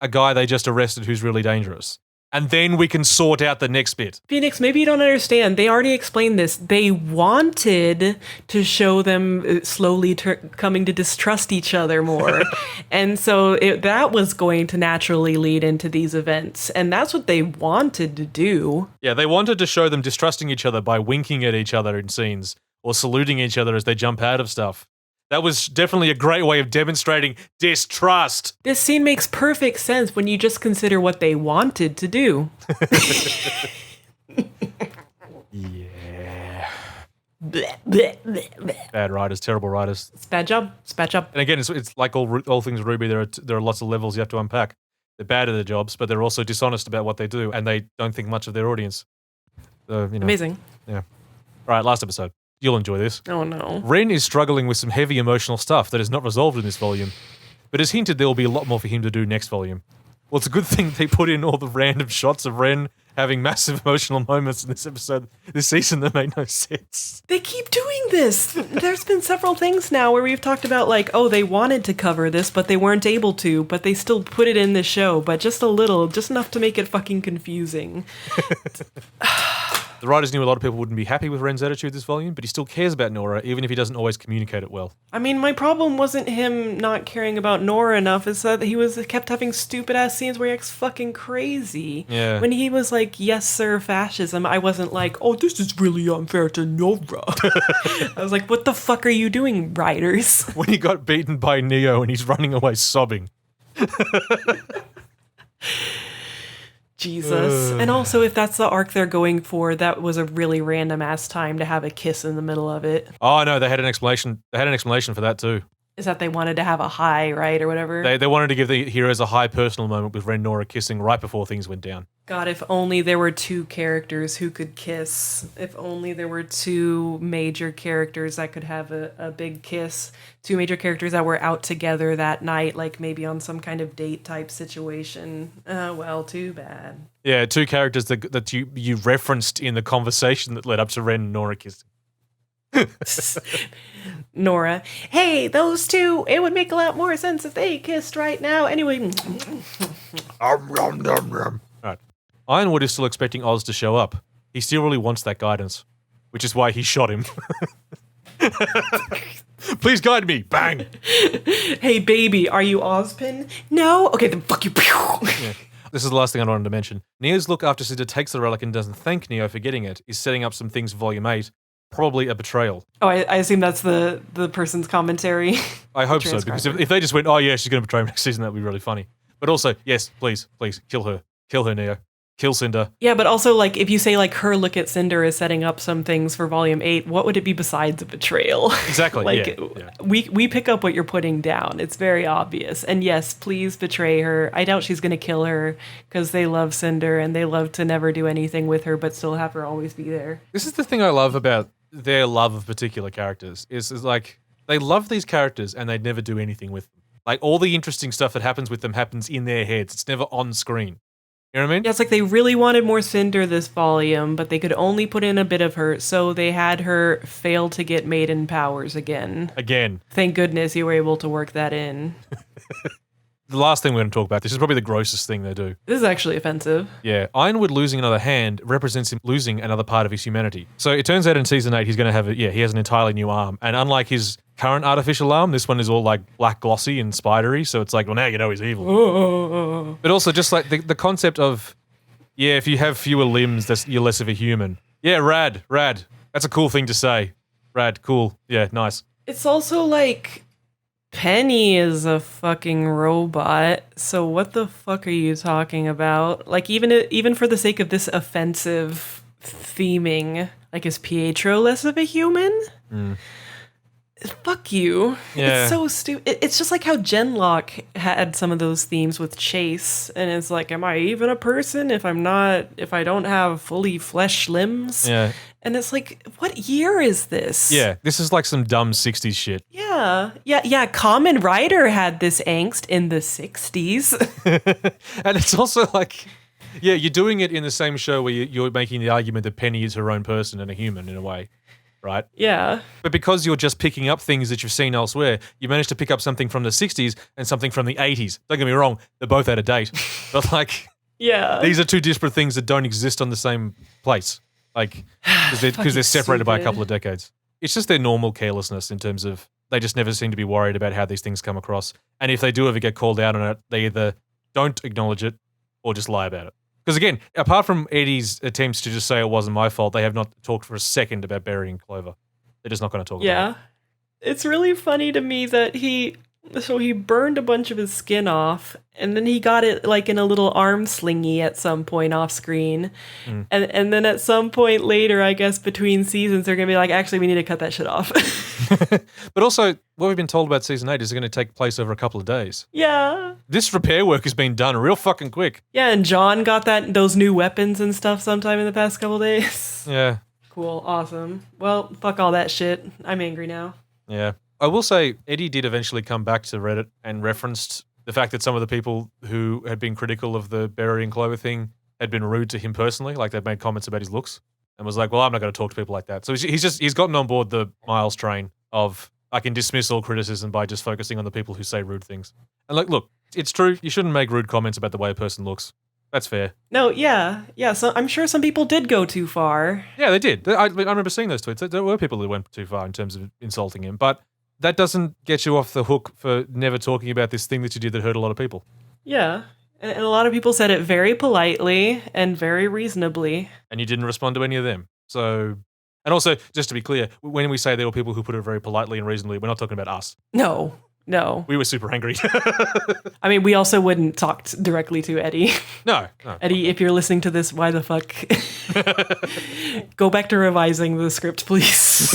a guy they just arrested who's really dangerous. And then we can sort out the next bit. Phoenix, maybe you don't understand. They already explained this. They wanted to show them slowly coming to distrust each other more. And so that was going to naturally lead into these events. And that's what they wanted to do. Yeah, they wanted to show them distrusting each other by winking at each other in scenes or saluting each other as they jump out of stuff. That was definitely a great way of demonstrating distrust. This scene makes perfect sense when you just consider what they wanted to do. Yeah. Bleh, bleh, bleh, bleh. Bad writers, terrible writers. It's a bad job. It's a bad job. And again, it's like all things RWBY, there are lots of levels you have to unpack. They're bad at their jobs, but they're also dishonest about what they do, and they don't think much of their audience. So, Amazing. Yeah. All right, last episode. You'll enjoy this. Oh, no. Ren is struggling with some heavy emotional stuff that is not resolved in this volume, but as hinted, there will be a lot more for him to do next volume. Well, it's a good thing they put in all the random shots of Ren having massive emotional moments in this episode, this season that made no sense. They keep doing this. There's been several things now where we've talked about like, oh, they wanted to cover this, but they weren't able to, but they still put it in the show, but just a little, just enough to make it fucking confusing. The writers knew a lot of people wouldn't be happy with Ren's attitude this volume, but he still cares about Nora, even if he doesn't always communicate it well. I mean, my problem wasn't him not caring about Nora enough, it's that he kept having stupid-ass scenes where he acts fucking crazy. Yeah. When he was like, yes, sir, fascism, I wasn't like, oh, this is really unfair to Nora. I was like, what the fuck are you doing, writers? When he got beaten by Neo and he's running away sobbing. Jesus. And also, if that's the arc they're going for, that was a really random ass time to have a kiss in the middle of it. Oh no, they had an explanation. They had an explanation for that too. Is that they wanted to have a high, right, or whatever? They wanted to give the heroes a high personal moment with Ren and Nora kissing right before things went down. God, if only there were two characters who could kiss. If only there were two major characters that could have a big kiss. Two major characters that were out together that night, like maybe on some kind of date type situation. Well, too bad. Yeah, two characters that you referenced in the conversation that led up to Ren and Nora kissing. Nora, hey, those two, it would make a lot more sense if they kissed right now. Anyway. Alright. Ironwood is still expecting Oz to show up. He still really wants that guidance, which is why he shot him. Please guide me. Bang. Hey, baby, are you Ozpin? No? Okay, then fuck you. Yeah. This is the last thing I wanted to mention. Neo's look after Cinder takes the relic and doesn't thank Neo for getting it is setting up some things for Volume 8. Probably a betrayal. Oh, I assume that's the person's commentary. I hope so, because if they just went, oh yeah, she's going to betray him next season, that would be really funny. But also, yes, please, kill her. Kill her, Neo. Kill Cinder. Yeah, but also, like, if you say, like, her look at Cinder is setting up some things for Volume 8, what would it be besides a betrayal? Exactly, like, yeah. We pick up what you're putting down. It's very obvious. And yes, please betray her. I doubt she's going to kill her, because they love Cinder, and they love to never do anything with her, but still have her always be there. This is the thing I love about their love of particular characters, is like, they love these characters, and they never do anything with them. Like, all the interesting stuff that happens with them happens in their heads. It's never on screen. You know what I mean? Yeah, it's like they really wanted more Cinder this volume, but they could only put in a bit of her, so they had her fail to get maiden powers again. Thank goodness you were able to work that in. The last thing we're going to talk about, this is probably the grossest thing they do. This is actually offensive. Yeah, Ironwood losing another hand represents him losing another part of his humanity. So it turns out in Season 8 he's going to have, he has an entirely new arm. And unlike his current artificial arm, this one is all like black glossy and spidery, so it's like, well, now you know he's evil. But also just like the concept of, if you have fewer limbs, you're less of a human. Yeah, rad. That's a cool thing to say. Rad, cool. Yeah, nice. It's also like, Penny is a fucking robot, so what the fuck are you talking about? Like, even for the sake of this offensive theming, like, is Pietro less of a human? Fuck you. Yeah. It's so stupid. It's just like how Genlock had some of those themes with Chase, and it's like, am I even a person if I don't have fully flesh limbs? Yeah. And it's like, what year is this? Yeah, this is like some dumb 60s shit. Yeah. Common Rider had this angst in the 60s. And it's also like, you're doing it in the same show where you're making the argument that Penny is her own person and a human in a way, right? Yeah. But because you're just picking up things that you've seen elsewhere, you managed to pick up something from the 60s and something from the 80s. Don't get me wrong, they're both out of date. But like, yeah, these are two disparate things that don't exist on the same place. Like, because they're separated by a couple of decades. It's just their normal carelessness in terms of they just never seem to be worried about how these things come across. And if they do ever get called out on it, they either don't acknowledge it or just lie about it. Because again, apart from Eddie's attempts to just say it wasn't my fault, they have not talked for a second about burying Clover. They're just not going to talk about it. Yeah. It's really funny to me that he burned a bunch of his skin off, and then he got it like in a little arm slingy at some point off screen. And then at some point later, I guess between seasons, they're going to be like, actually, we need to cut that shit off. But also, what we've been told about Season 8 is going to take place over a couple of days. Yeah. This repair work has been done real fucking quick. Yeah, and John got those new weapons and stuff sometime in the past couple days. Yeah. Cool, awesome. Well, fuck all that shit. I'm angry now. Yeah. I will say, Eddie did eventually come back to Reddit and referenced the fact that some of the people who had been critical of the burying Clover thing had been rude to him personally, like they'd made comments about his looks, and was like, well, I'm not going to talk to people like that. So he's gotten on board the Miles train of, I can dismiss all criticism by just focusing on the people who say rude things. And like, look, it's true, you shouldn't make rude comments about the way a person looks. That's fair. No, yeah. So I'm sure some people did go too far. Yeah, they did. I remember seeing those tweets. There were people who went too far in terms of insulting him, but that doesn't get you off the hook for never talking about this thing that you did that hurt a lot of people. Yeah. And a lot of people said it very politely and very reasonably. And you didn't respond to any of them. So, and also, just to be clear, when we say there were people who put it very politely and reasonably, we're not talking about us. No. We were super angry. I mean, we also wouldn't talk directly to Eddie. No. Eddie, if you're listening to this, why the fuck? Go back to revising the script, please.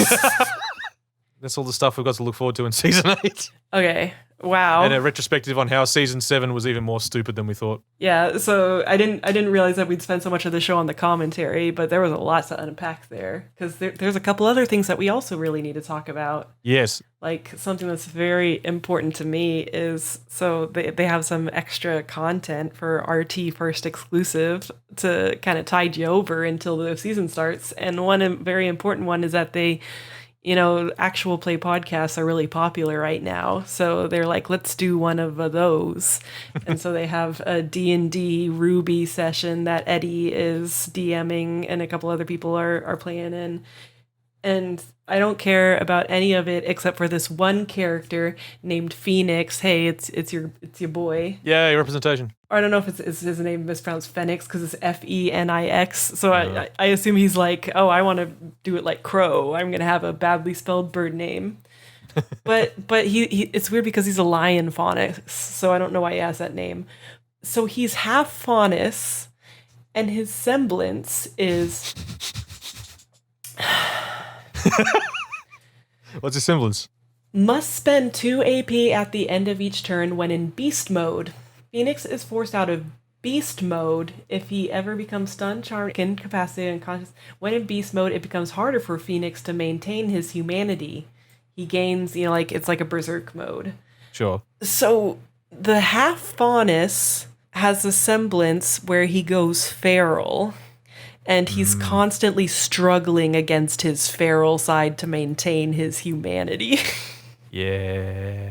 That's all the stuff we've got to look forward to in season 8. Okay. Wow. And a retrospective on how season 7 was even more stupid than we thought. Yeah, so I didn't realize that we'd spend so much of the show on the commentary, but there was a lot to unpack there. Because there's a couple other things that we also really need to talk about. Yes. Like, something that's very important to me is, so they have some extra content for RT First Exclusive to kind of tide you over until the season starts. And one very important one is that they... actual play podcasts are really popular right now. So they're like, let's do one of those. And so they have a D&D RWBY session that Eddie is DMing and a couple other people are playing in. And I don't care about any of it except for this one character named Phoenix. Hey, it's your boy. Yay, representation. Or I don't know if it's his name mispronounced Phoenix because it's Fenix. So I assume he's like, oh, I want to do it like Qrow. I'm gonna have a badly spelled bird name. but he it's weird because he's a lion faunus, so I don't know why he has that name. So he's half faunus, and his semblance is. What's his semblance? Must spend 2 AP at the end of each turn when in beast mode. Phoenix is forced out of beast mode if he ever becomes stunned, charmed, incapacitated, unconscious. When in beast mode, it becomes harder for Phoenix to maintain his humanity. He gains, it's like a berserk mode. Sure. So the half faunus has a semblance where he goes feral. And he's constantly struggling against his feral side to maintain his humanity. Yeah.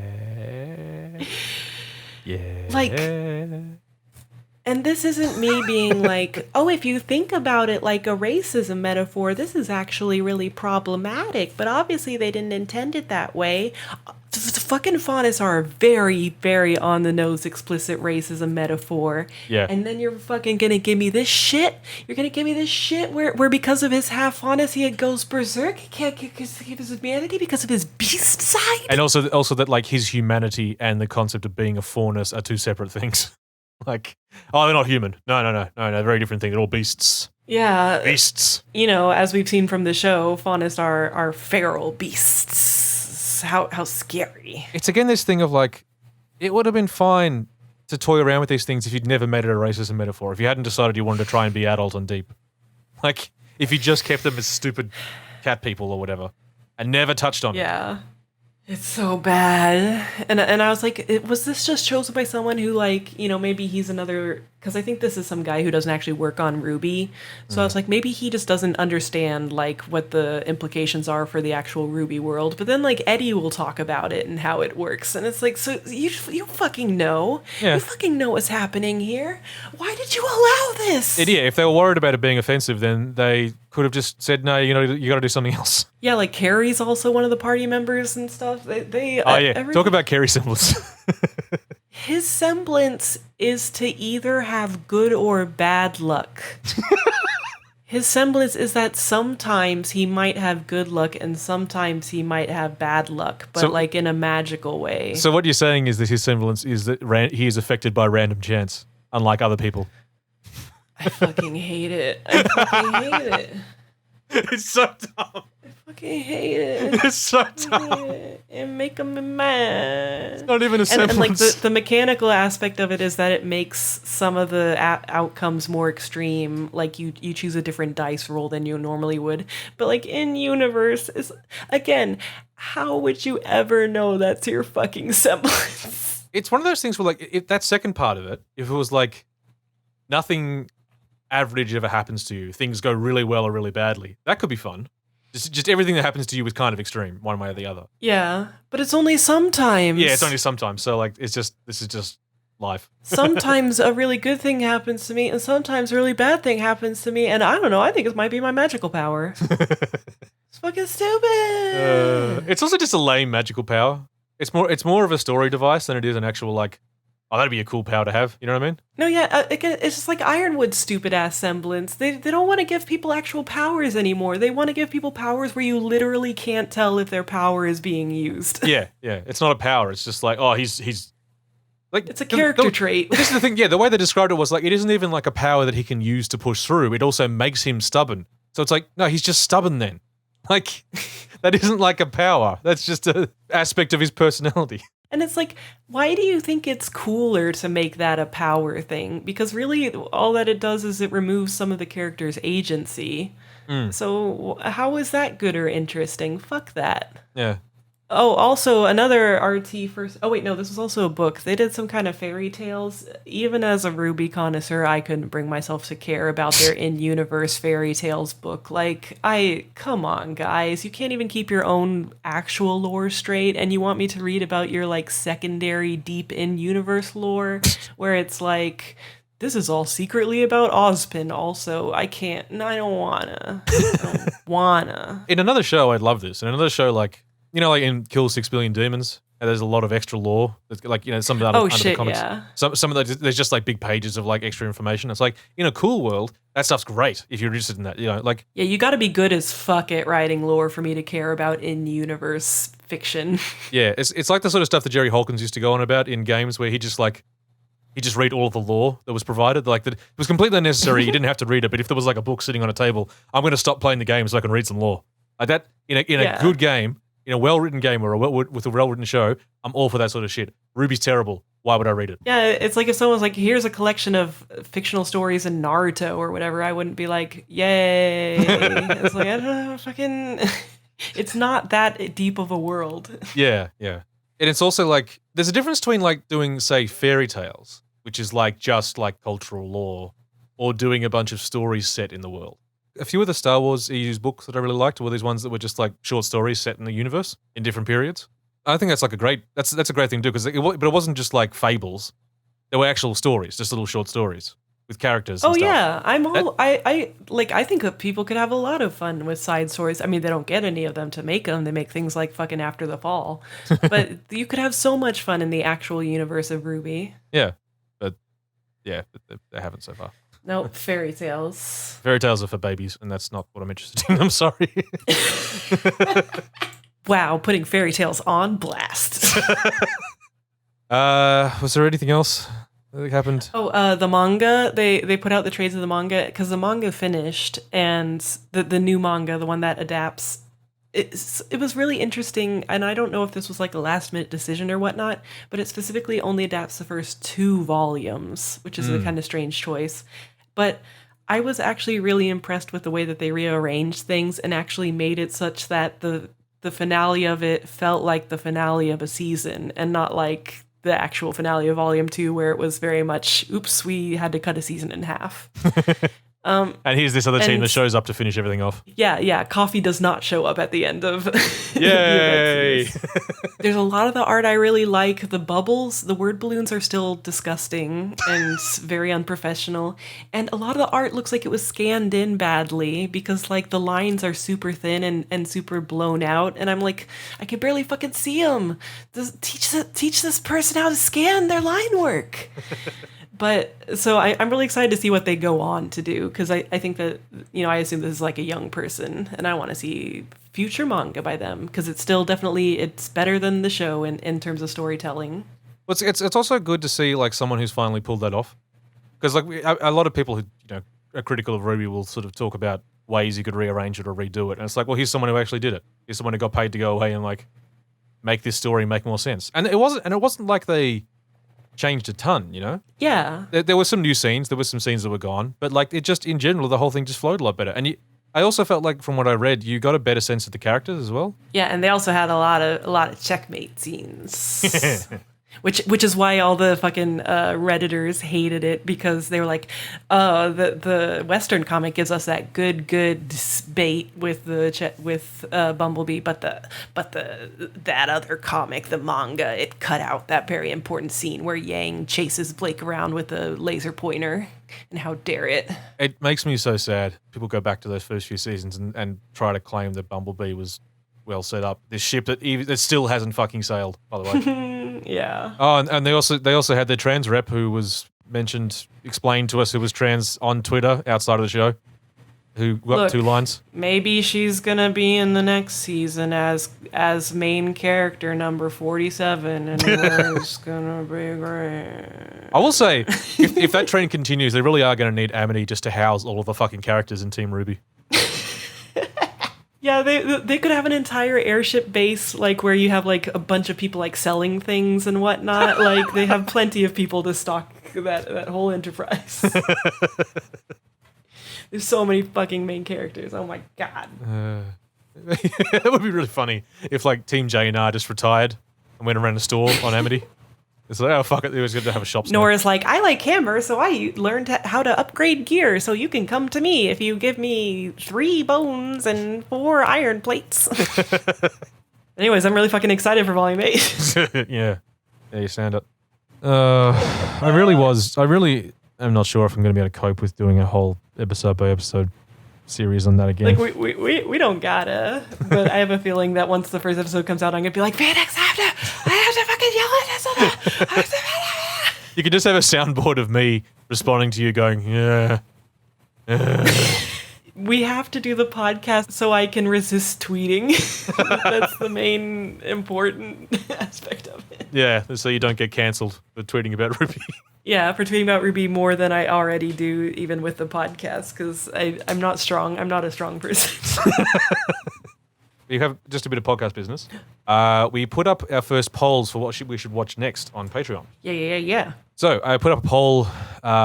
Like, and this isn't me being like, oh, if you think about it like a racism metaphor, this is actually really problematic. But obviously they didn't intend it that way. The fucking faunus are a very, very on-the-nose explicit racism metaphor. Yeah. And then you're fucking gonna give me this shit? You're gonna give me this shit where because of his half faunus he goes berserk? He can't keep his humanity because of his beast side? And also that, like, his humanity and the concept of being a faunus are two separate things. Like, oh, they're not human. No, very different thing. They're all beasts. Yeah. Beasts. As we've seen from the show, faunus are feral beasts. How scary. It's again this thing of like, it would have been fine to toy around with these things if you'd never made it a racism metaphor, if you hadn't decided you wanted to try and be adult and deep. Like, if you just kept them as stupid cat people or whatever and never touched on it. Yeah. It's so bad. And I was like, was this just chosen by someone who, like, maybe he's another... Because I think this is some guy who doesn't actually work on RWBY. So I was like, maybe he just doesn't understand, like, what the implications are for the actual RWBY world. But then, like, Eddie will talk about it and how it works. And it's like, so you fucking know. Yeah. You fucking know what's happening here. Why did you allow this? Yeah, if they were worried about it being offensive, then they could have just said, no, you got to do something else. Yeah, like, Carrie's also one of the party members and stuff. Talk about Carrie's semblance. His semblance is to either have good or bad luck. His semblance is that sometimes he might have good luck and sometimes he might have bad luck, but like in a magical way. So what you're saying is that his semblance is that he is affected by random chance, unlike other people. I fucking hate it. It's so dumb. I fucking hate it. It's so dumb. It make him mad. It's not even a semblance. And like the mechanical aspect of it is that it makes some of the outcomes more extreme. Like you choose a different dice roll than you normally would. But like in universe, is again, how would you ever know that's your fucking semblance? It's one of those things where like if that second part of it, if it was like nothing average ever happens to you, things go really well or really badly, that could be fun. Just everything that happens to you is kind of extreme, one way or the other. Yeah, but it's only sometimes. Yeah, it's only sometimes. So like, this is just life. Sometimes a really good thing happens to me, and sometimes a really bad thing happens to me, and I don't know, I think it might be my magical power. It's fucking stupid. It's also just a lame magical power. It's more of a story device than it is an actual, like, oh, that'd be a cool power to have. You know what I mean? No, yeah, it's just like Ironwood's stupid-ass semblance. They don't want to give people actual powers anymore. They want to give people powers where you literally can't tell if their power is being used. Yeah. It's not a power. It's just like, oh, he's like, it's a character trait. This is the thing. Yeah, the way they described it was like, it isn't even like a power that he can use to push through. It also makes him stubborn. So it's like, no, he's just stubborn then. Like, that isn't like a power. That's just an aspect of his personality. And it's like, why do you think it's cooler to make that a power thing? Because really, all that it does is it removes some of the character's agency. So how is that good or interesting? Fuck that. Yeah. Oh, also another RT first. Oh wait, no, this was also a book. They did some kind of fairy tales. Even as a RWBY connoisseur, I couldn't bring myself to care about their in-universe fairy tales book. Like, come on, guys, you can't even keep your own actual lore straight, and you want me to read about your like secondary deep in-universe lore, where it's like, this is all secretly about Ozpin. Also, I can't, and I don't wanna. In another show, I'd love this. In another show, like, you know, like in Kill 6 Billion Demons, there's a lot of extra lore. That's like, you know, some of that under the comics. Yeah. Some of that, there's just like big pages of like extra information. It's like, in a cool world, that stuff's great if you're interested in that. You know, like, yeah, you got to be good as fuck at writing lore for me to care about in-universe fiction. Yeah, it's like the sort of stuff that Jerry Hawkins used to go on about in games, where he just read all of the lore that was provided. Like, that it was completely unnecessary. You didn't have to read it, but if there was like a book sitting on a table, I'm going to stop playing the game so I can read some lore. Like that in a good game. In a well-written game or with a well-written show, I'm all for that sort of shit. RWBY's terrible. Why would I read it? Yeah, it's like if someone's like, here's a collection of fictional stories in Naruto or whatever, I wouldn't be like, yay. It's like, I don't know, fucking... It's not that deep of a world. Yeah. And it's also like, there's a difference between like doing, say, fairy tales, which is like just like cultural lore, or doing a bunch of stories set in the world. A few of the Star Wars EU's books that I really liked were these ones that were just like short stories set in the universe in different periods. I think that's like a great thing to do, but it wasn't just like fables. There were actual stories, just little short stories with characters. And stuff. Yeah, I think that people could have a lot of fun with side stories. I mean, they don't get any of them to make them. They make things like fucking After the Fall, but you could have so much fun in the actual universe of RWBY. Yeah, but they haven't so far. No, fairy tales. Fairy tales are for babies, and that's not what I'm interested in. I'm sorry. Wow, putting fairy tales on blast. Was there anything else that happened? Oh, the manga. They put out the trades of the manga because the manga finished, and the new manga, the one that adapts, it was really interesting, and I don't know if this was like a last-minute decision or whatnot, but it specifically only adapts the first 2 volumes, which is a kind of strange choice. But I was actually really impressed with the way that they rearranged things and actually made it such that the finale of it felt like the finale of a season and not like the actual finale of Volume 2, where it was very much, oops, we had to cut a season in half. And here's this other team that shows up to finish everything off. Yeah. Coffee does not show up at the end of Yay! There's a lot of the art I really like. The bubbles, the word balloons are still disgusting and very unprofessional. And a lot of the art looks like it was scanned in badly because like the lines are super thin and super blown out. And I'm like, I can barely fucking see them. Teach this person how to scan their line work. But so I'm really excited to see what they go on to do, because I think that, you know, I assume this is like a young person and I want to see future manga by them, because it's still it's better than the show in terms of storytelling. Well, it's also good to see like someone who's finally pulled that off, because like a lot of people who, you know, are critical of RWBY will sort of talk about ways you could rearrange it or redo it, and it's like, well, here's someone who actually did it. Here's someone who got paid to go away and like make this story make more sense. And it wasn't like they changed a ton, you know? Yeah. There were some new scenes, there were some scenes that were gone, but like it just, in general, the whole thing just flowed a lot better. And I also felt like, from what I read, you got a better sense of the characters as well. Yeah, and they also had a lot of checkmate scenes. Which is why all the fucking Redditors hated it, because they were like, the Western comic gives us that good bait with Bumblebee, but that other comic, the manga, it cut out that very important scene where Yang chases Blake around with a laser pointer, and how dare it? It makes me so sad. People go back to those first few seasons and try to claim that Bumblebee was well set up. This ship that still hasn't fucking sailed, by the way. Yeah. Oh, and they also had their trans rep who was explained to us, who was trans on Twitter outside of the show, who got 2 lines. Maybe she's gonna be in the next season as main character number 47, and it's gonna be great. I will say, if that trend continues, they really are going to need Amity just to house all of the fucking characters in Team RWBY. Yeah, they could have an entire airship base, like, where you have, like, a bunch of people, like, selling things and whatnot. Like, they have plenty of people to stock that whole enterprise. There's so many fucking main characters. Oh my god. That would be really funny if, like, Team J&R just retired and went around the store on Amity. It's like, oh, fuck it, it was good to have a shop. Nora's like, I like hammer, so I learned how to upgrade gear, so you can come to me if you give me 3 bones and 4 iron plates. Anyways, I'm really fucking excited for Volume 8. Yeah, you sound it. I really am not sure if I'm going to be able to cope with doing a whole episode by episode series on that again. Like, we don't gotta, but I have a feeling that once the first episode comes out, I'm going to be like, Phoenix, I have to fucking yell at this. You could just have a soundboard of me responding to you going, yeah. We have to do the podcast so I can resist tweeting. That's the main important aspect of it. Yeah, so you don't get cancelled for tweeting about RWBY. Yeah, for tweeting about RWBY more than I already do, even with the podcast, because I'm not strong. I'm not a strong person. You have just a bit of podcast business. We put up our first polls for what we should watch next on Patreon. Yeah. So I put up a poll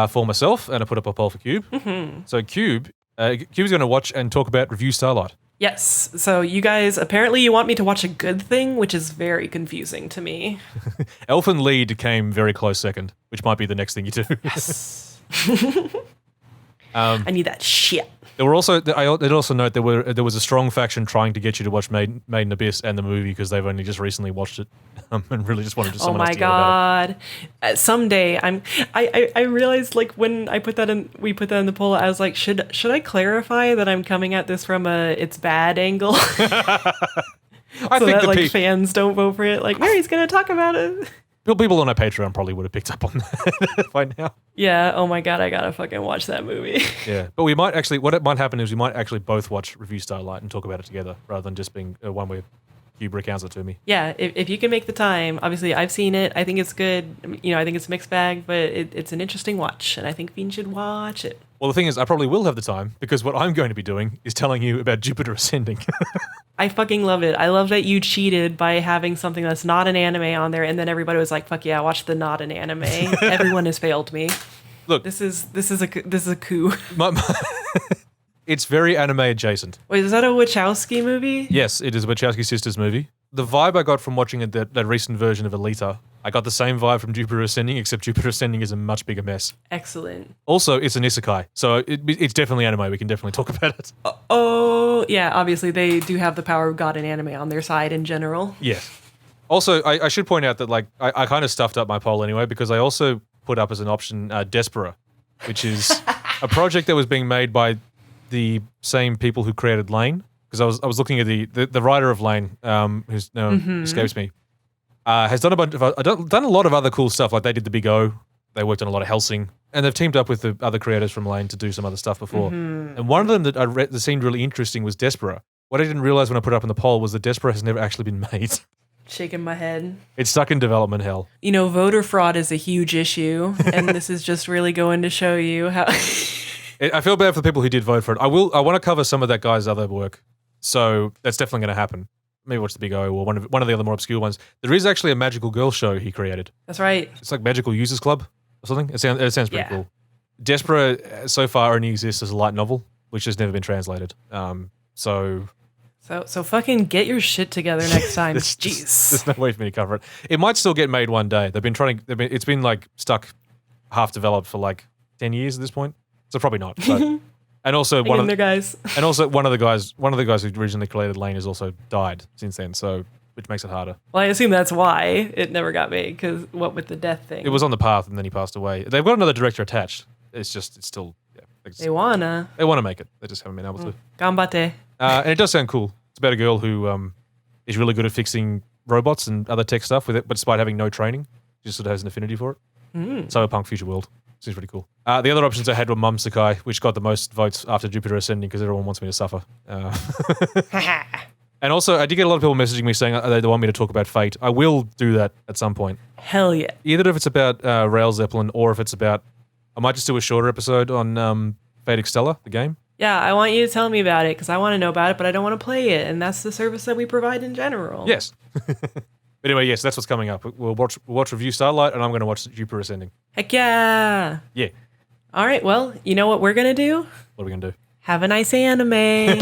for myself, and I put up a poll for Cube. Mm-hmm. So Cube's going to watch and talk about Review Starlight. Yes. So you guys, apparently you want me to watch a good thing, which is very confusing to me. Elfin Lead came very close second, which might be the next thing you do. Yes. I need that shit. There were also, I did also note there was a strong faction trying to get you to watch Made in Abyss and the movie because they've only just recently watched it and really just wanted someone else to hear about it. Oh my god! Someday I realized, like, when we put that in the poll, I was like, should I clarify that I'm coming at this from a it's bad angle? I think that fans don't vote for it. Like, Mary's gonna talk about it. People on our Patreon probably would have picked up on that by now. Yeah, oh my god, I gotta fucking watch that movie. Yeah, but we might actually, what it might happen is we might actually both watch Review Starlight and talk about it together rather than just being one where Cube recounts it to me. Yeah, if you can make the time. Obviously, I've seen it. I think it's good. I think it's a mixed bag, but it's an interesting watch, and I think Feen should watch it. Well, the thing is, I probably will have the time because what I'm going to be doing is telling you about Jupiter Ascending. I fucking love it. I love that you cheated by having something that's not an anime on there, and then everybody was like, "Fuck yeah, watch the not an anime." Everyone has failed me. Look, this is a coup. It's very anime adjacent. Wait, is that a Wachowski movie? Yes, it is a Wachowski sisters movie. The vibe I got from watching that recent version of Alita, I got the same vibe from Jupiter Ascending, except Jupiter Ascending is a much bigger mess. Excellent. Also, it's an isekai, so it's definitely anime. We can definitely talk about it. Oh, yeah, obviously they do have the power of God and anime on their side in general. Yes. Also, I should point out that I kind of stuffed up my poll anyway because I also put up as an option Despera, which is a project that was being made by the same people who created Lane. Because I was looking at the writer of Lane, whose name escapes me, has done done a lot of other cool stuff. Like they did The Big O, they worked on a lot of Hellsing, and they've teamed up with the other creators from Lane to do some other stuff before. And one of them that I read that seemed really interesting was Despera. What I didn't realize when I put it up in the poll was that Despera has never actually been made. Shaking my head. It's stuck in development hell. Voter fraud is a huge issue, and this is just really going to show you how. I feel bad for the people who did vote for it. I want to cover some of that guy's other work. So that's definitely going to happen. Maybe watch The Big O or one of the other more obscure ones. There is actually a magical girl show he created. That's right. It's like Magical Users Club or something. It sounds pretty cool. Despera so far only exists as a light novel, which has never been translated. So So fucking get your shit together next time. Jeez. There's no way for me to cover it. It might still get made one day. It's been like stuck, half developed for like 10 years at this point. So probably not. But, and also one of the guys. And also one of the guys who originally created Lane has also died since then. So which makes it harder. Well, I assume that's why it never got made. Because what with the death thing? It was on the path and then he passed away. They've got another director attached. It's still. Yeah, they wanna make it. They just haven't been able to. Gambate. And it does sound cool. It's about a girl who is really good at fixing robots and other tech stuff with it, but despite having no training, she just sort of has an affinity for it. Cyberpunk Future World. Seems pretty cool. The other options I had were Mum Sakai, which got the most votes after Jupiter Ascending because everyone wants me to suffer. And also, I did get a lot of people messaging me saying they want me to talk about Fate. I will do that at some point. Hell yeah. Either if it's about Rail Zeppelin or if it's about... I might just do a shorter episode on Fate Extella, the game. Yeah, I want you to tell me about it because I want to know about it, but I don't want to play it. And that's the service that we provide in general. Yes. But anyway, yes, that's what's coming up. We'll watch Review Starlight and I'm going to watch Jupiter Ascending. Heck yeah. Yeah. All right, well, you know what we're going to do? What are we going to do? Have a nice anime.